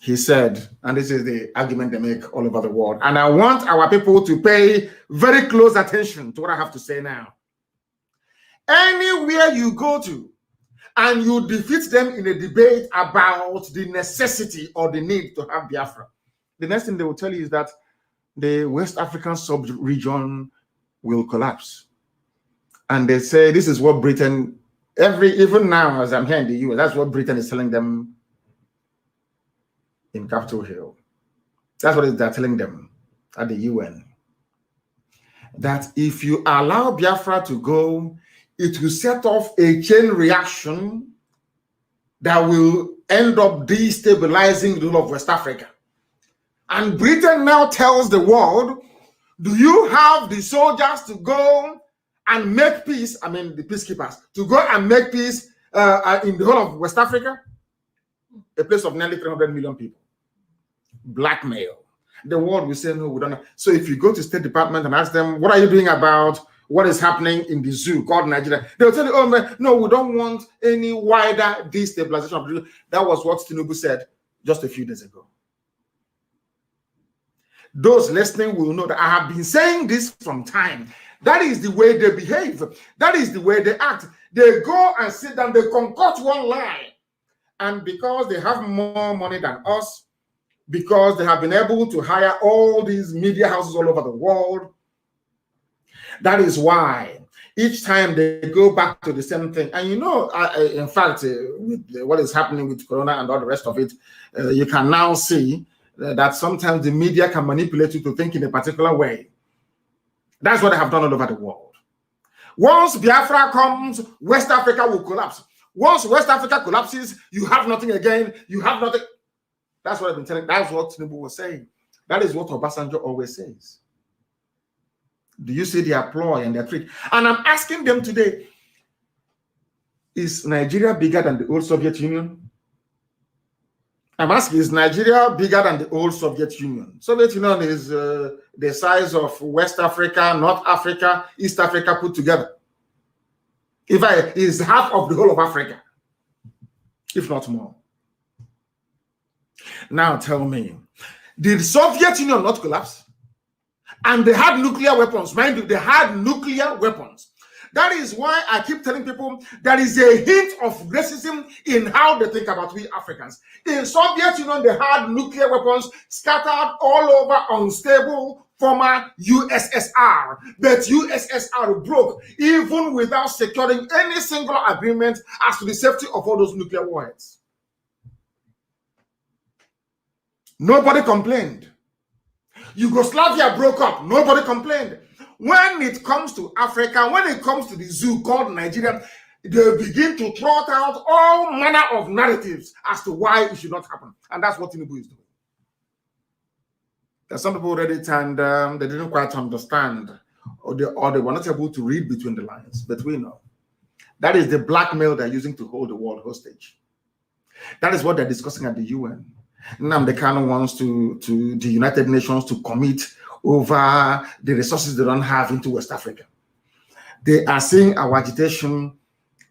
He said, and this is the argument they make all over the world, and I want our people to pay very close attention to what I have to say now. Anywhere you go to, and you defeat them in a debate about the necessity or the need to have Biafra, the next thing they will tell you is that the West African sub-region will collapse. And they say this is what Britain, even now as I'm here in the US, that's what Britain is telling them in Capitol Hill. That's what they're telling them at the UN. That if you allow Biafra to go, it will set off a chain reaction that will end up destabilizing the whole of West Africa. And Britain now tells the world, do you have the soldiers to go and make peace, I mean the peacekeepers, to go and make peace in the whole of West Africa? A place of nearly 300 million people. Blackmail. The world will say, no, we don't know. So if you go to State Department and ask them, what are you doing about what is happening in the zoo called Nigeria? They'll tell you, oh man, no, we don't want any wider destabilization of the zoo. That was what Tinubu said just a few days ago. Those listening will know that I have been saying this from time. That is the way they behave. That is the way they act. They go and sit down, they concoct one lie. And because they have more money than us, because they have been able to hire all these media houses all over the world, that is why each time they go back to the same thing. And you know, in fact, with what is happening with Corona and all the rest of it, you can now see that sometimes the media can manipulate you to think in a particular way. That's what they have done all over the world. Once Biafra comes, West Africa will collapse. Once West Africa collapses, you have nothing again. You have nothing. That's what I've been telling. That's what Tinubu was saying. That is what Obasanjo always says. Do you see their ploy and their trick? And I'm asking them today, is Nigeria bigger than the old Soviet Union? I'm asking, is Nigeria bigger than the old Soviet Union? Soviet Union is the size of West Africa, North Africa, East Africa put together. In fact, it's half of the whole of Africa, if not more. Now tell me, did Soviet Union not collapse? And they had nuclear weapons. Mind you, they had nuclear weapons. That is why I keep telling people there is a hint of racism in how they think about we Africans. In Soviet Union, they had nuclear weapons scattered all over unstable former USSR. But USSR broke even without securing any single agreement as to the safety of all those nuclear warheads. Nobody complained. Yugoslavia broke up. Nobody complained. When it comes to Africa, when it comes to the zoo called Nigeria, they begin to trot out all manner of narratives as to why it should not happen. And that's what Tinubu is doing. There's some people read it and they didn't quite understand, or they were not able to read between the lines. But we know. That is the blackmail they're using to hold the world hostage. That is what they're discussing at the UN. Nnamdi Kanu wants to the United Nations to commit over the resources they don't have into West Africa. They are seeing our agitation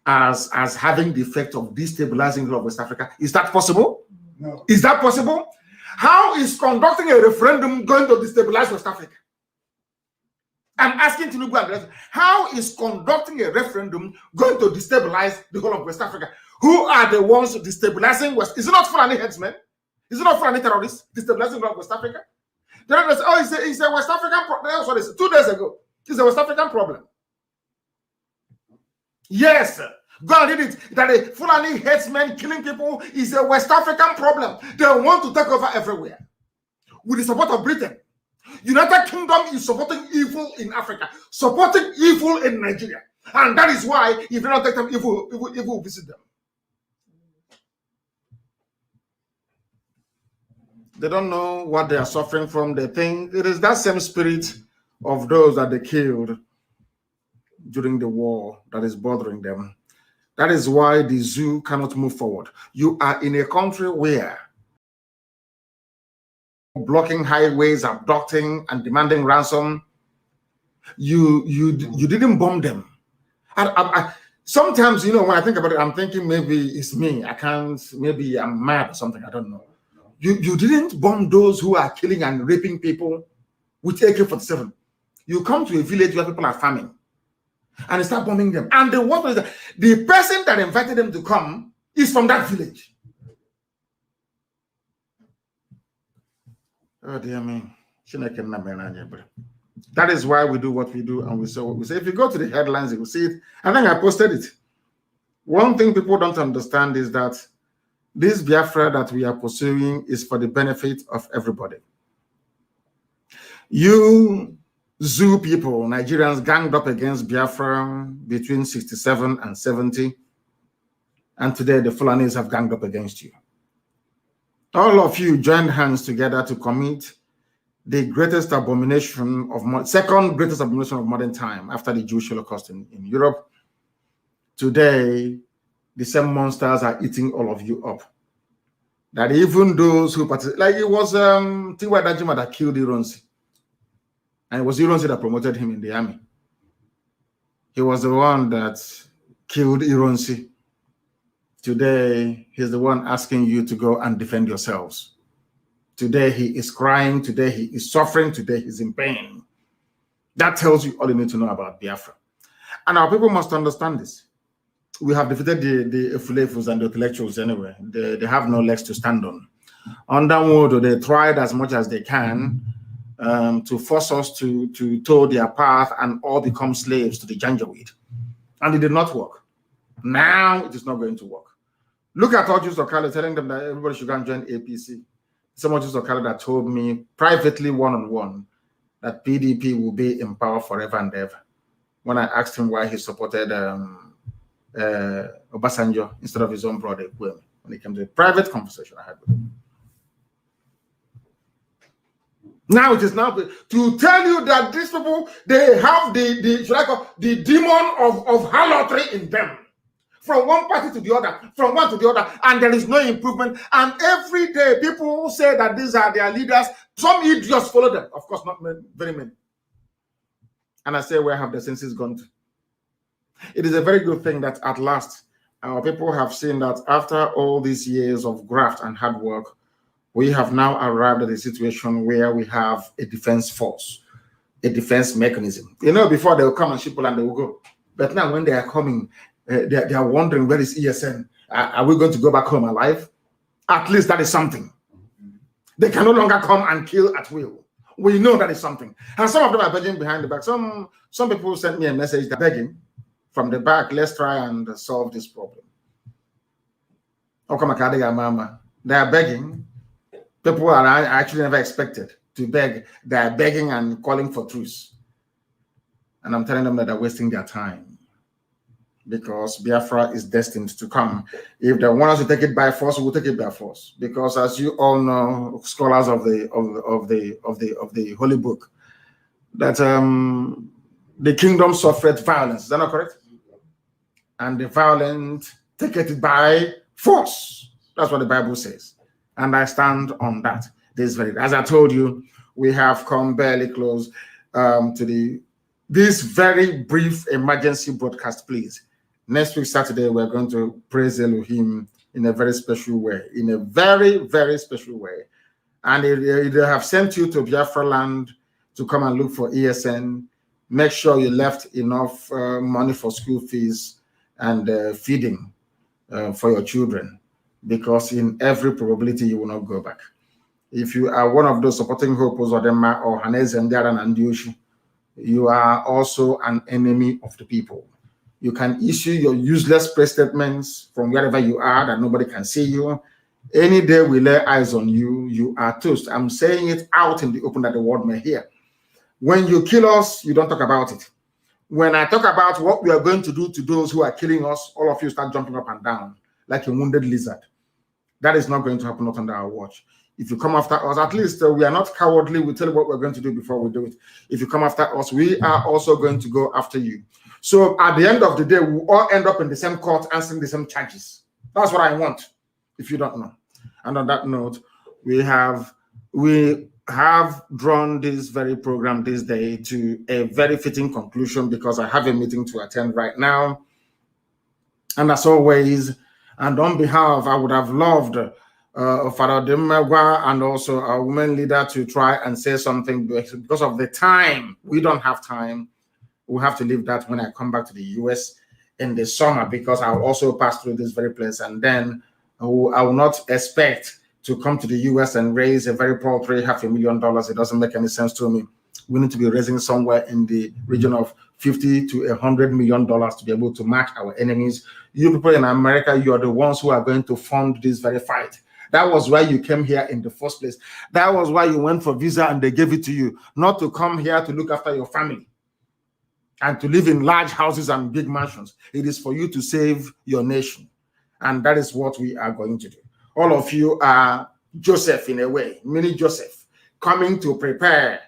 as having the effect of destabilizing the whole of West Africa. Is that possible? No. Is that possible? How is conducting a referendum going to destabilize West Africa? I'm asking Tinubu and the rest, how is conducting a referendum going to destabilize the whole of West Africa? Who are the ones destabilizing West? Is it not Fulani headsmen? Is it not Fulani terrorists destabilizing the whole of West Africa? It's a West African problem. That's what it is. 2 days ago, it's a West African problem. Yes, go and read it. That the Fulani headsmen killing people is a West African problem. They want to take over everywhere with the support of Britain. United Kingdom is supporting evil in Africa, supporting evil in Nigeria. And that is why if they don't take them, evil will visit them. They don't know what they are suffering from. They think it is that same spirit of those that they killed during the war that is bothering them. That is why the zoo cannot move forward. You are in a country where blocking highways, abducting and demanding ransom. You didn't bomb them. Sometimes, when I think about it, I'm thinking maybe it's me. Maybe I'm mad or something. I don't know. You didn't bomb those who are killing and raping people with AK-47. You come to a village where people are farming and you start bombing them. And the person that invited them to come is from that village. Oh dear me. That is why we do what we do, and we say what we say. If you go to the headlines, you will see it. I think I posted it. One thing people don't understand is that this Biafra that we are pursuing is for the benefit of everybody. You zoo people, Nigerians, ganged up against Biafra between 67 and 70, and today the Fulanis have ganged up against you. All of you joined hands together to commit the greatest abomination of second greatest abomination of modern time after the Jewish Holocaust in Europe. Today, the same monsters are eating all of you up. That even those who participate, like it was Tiwa Dajima that killed Ironsi, and it was Ironsi that promoted him in the army. He was the one that killed Ironsi. Today, he's the one asking you to go and defend yourselves. Today, he is crying. Today, he is suffering. Today, he's in pain. That tells you all you need to know about Biafra. And our people must understand this. We have defeated the Efulefus and the intellectuals anyway. They have no legs to stand on. Under Wodo, they tried as much as they can to force us to toe their path and all become slaves to the Janjaweed. And it did not work. Now, it is not going to work. Look at Ojus Okale telling them that everybody should go and join APC. Someone Ojus Okale that told me privately, one-on-one, that PDP will be in power forever and ever. When I asked him why he supported Obasanjo instead of his own brother, when it came to a private conversation I had with him. Now it is now to tell you that these people, they have the demon of harlotry in them. From one party to the other, from one to the other, and there is no improvement. And every day, people say that these are their leaders. Some idiots follow them. Of course, not many, very many. And I say, where have the senses gone to? It is a very good thing that at last, our people have seen that after all these years of graft and hard work, we have now arrived at a situation where we have a defense force, a defense mechanism. Before they will come and ship and they will go. But now when they are coming, they are wondering, where is ESN? Are we going to go back home alive? At least that is something. They can no longer come and kill at will. We know that is something. And some of them are begging behind the back. Some people sent me a message, they're begging from the back, let's try and solve this problem. They are begging. People are actually never expected to beg. They are begging and calling for truce. And I'm telling them that they're wasting their time, because Biafra is destined to come. If they want us to take it by force, we'll take it by force. Because as you all know, scholars of the Holy Book, that the kingdom suffered violence. Is that not correct? And the violent take it by force. That's what the Bible says. And I stand on that. As I told you, we have come barely close to this very brief emergency broadcast, please. Next week, Saturday, we're going to praise Elohim in a very special way, in a very, very special way. And if they have sent you to Biafra land to come and look for ESN, make sure you left enough money for school fees and feeding for your children, because in every probability, you will not go back. If you are one of those supporting Hope Uzodinma or Haneze Ndiara and Ndiushi, you are also an enemy of the people. You can issue your useless press statements from wherever you are that nobody can see you. Any day we lay eyes on you, you are toast. I'm saying it out in the open that the world may hear. When you kill us, you don't talk about it. When I talk about what we are going to do to those who are killing us, all of you start jumping up and down like a wounded lizard. That is not going to happen, not under our watch. If you come after us, at least we are not cowardly. We tell you what we're going to do before we do it. If you come after us, we are also going to go after you. So at the end of the day, we all end up in the same court answering the same charges. That's what I want, if you don't know. And on that note, we have drawn this very program this day to a very fitting conclusion, because I have a meeting to attend right now. And as always, and on behalf, I would have loved Father Demagwa and also our women leader to try and say something, because of the time. We don't have time. We'll have to leave that when I come back to the US in the summer, because I'll also pass through this very place, and then I will not expect to come to the US and raise a very paltry $500,000. It doesn't make any sense to me. We need to be raising somewhere in the region of $50 to $100 million to be able to match our enemies. You people in America, you are the ones who are going to fund this very fight. That was why you came here in the first place. That was why you went for visa and they gave it to you, not to come here to look after your family and to live in large houses and big mansions. It is for you to save your nation. And that is what we are going to do. All of you are Joseph in a way, mini Joseph, coming to prepare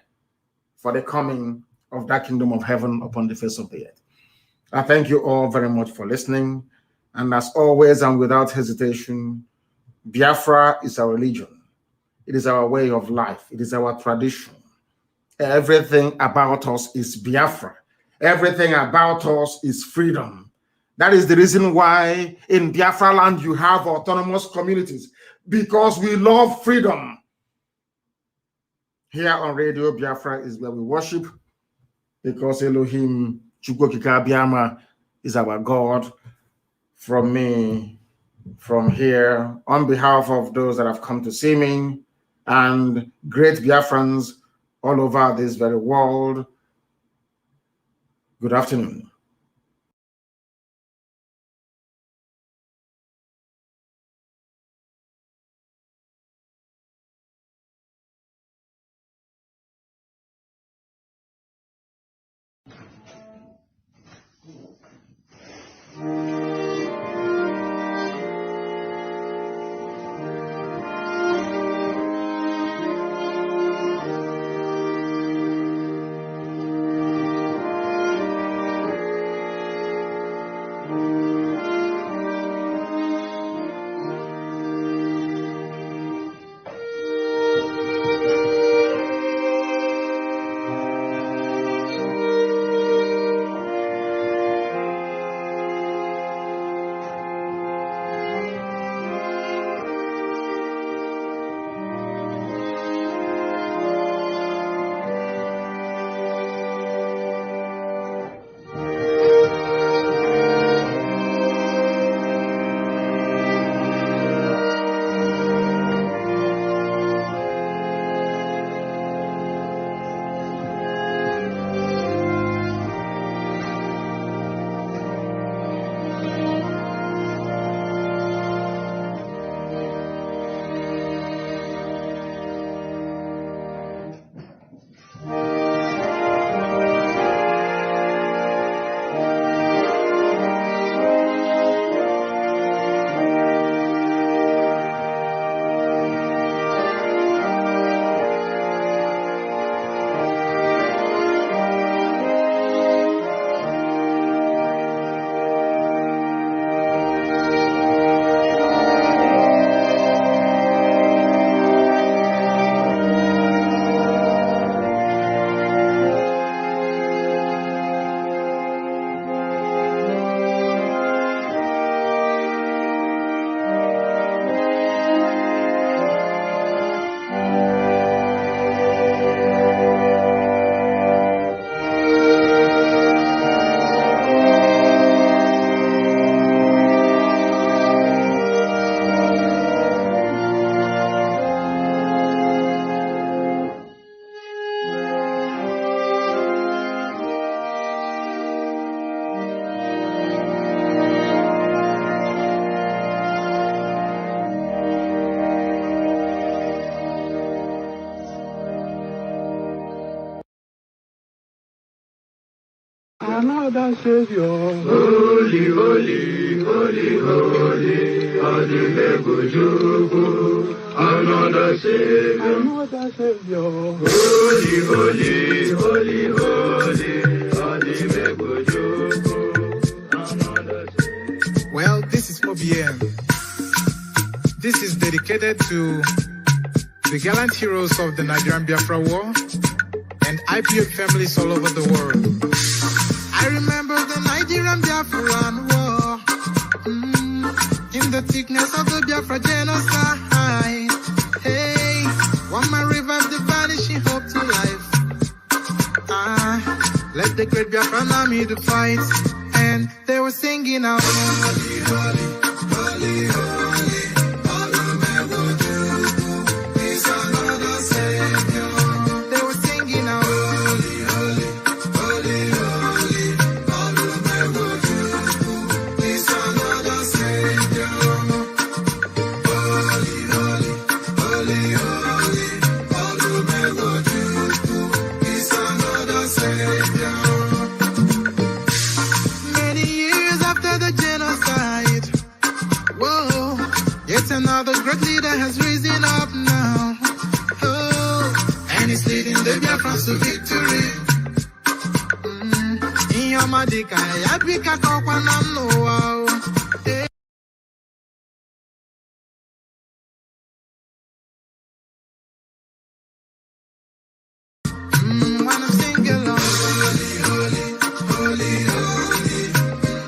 for the coming of that kingdom of heaven upon the face of the earth. I thank you all very much for listening. And as always, and without hesitation, Biafra is our religion. It is our way of life. It is our tradition. Everything about us is Biafra. Everything about us is freedom. That is the reason why in Biafra land you have autonomous communities, because we love freedom. Here on Radio Biafra is where we worship, because Elohim Chukwokika Biama is our God. From me, from here, on behalf of those that have come to see me and great Biafrans all over this very world, good afternoon. another Savior. Holy, holy, holy, holy, Adimebujuku, another Savior. Another Savior. Holy, holy, holy, holy, Adimebujuku, another Savior. Well, this is OBM. This is dedicated to the gallant heroes of the Nigerian Biafra War and IPO families all over the world. I remember the Nigerian Biafran War, in the thickness of the Biafra genocide. Hey, one man revived the vanishing hope to life. Let the great Biafran army to fight, and they were singing out, holy, holy, holy, holy. Another great leader has risen up now. Oh, and he's leading the Biafrans to victory. In your Madika, Yapika Kokwana Noah. When I'm singing along, holy, holy, holy, holy,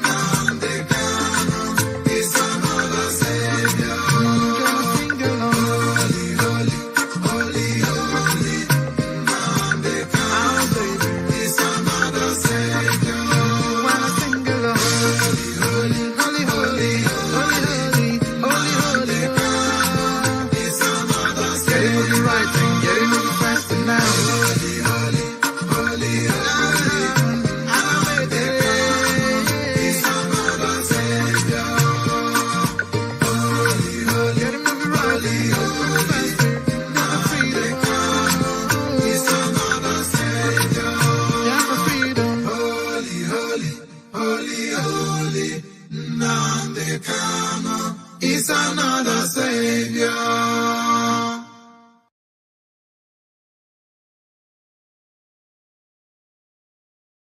Nandekano is another Savior. Holy, holy, holy, none they come.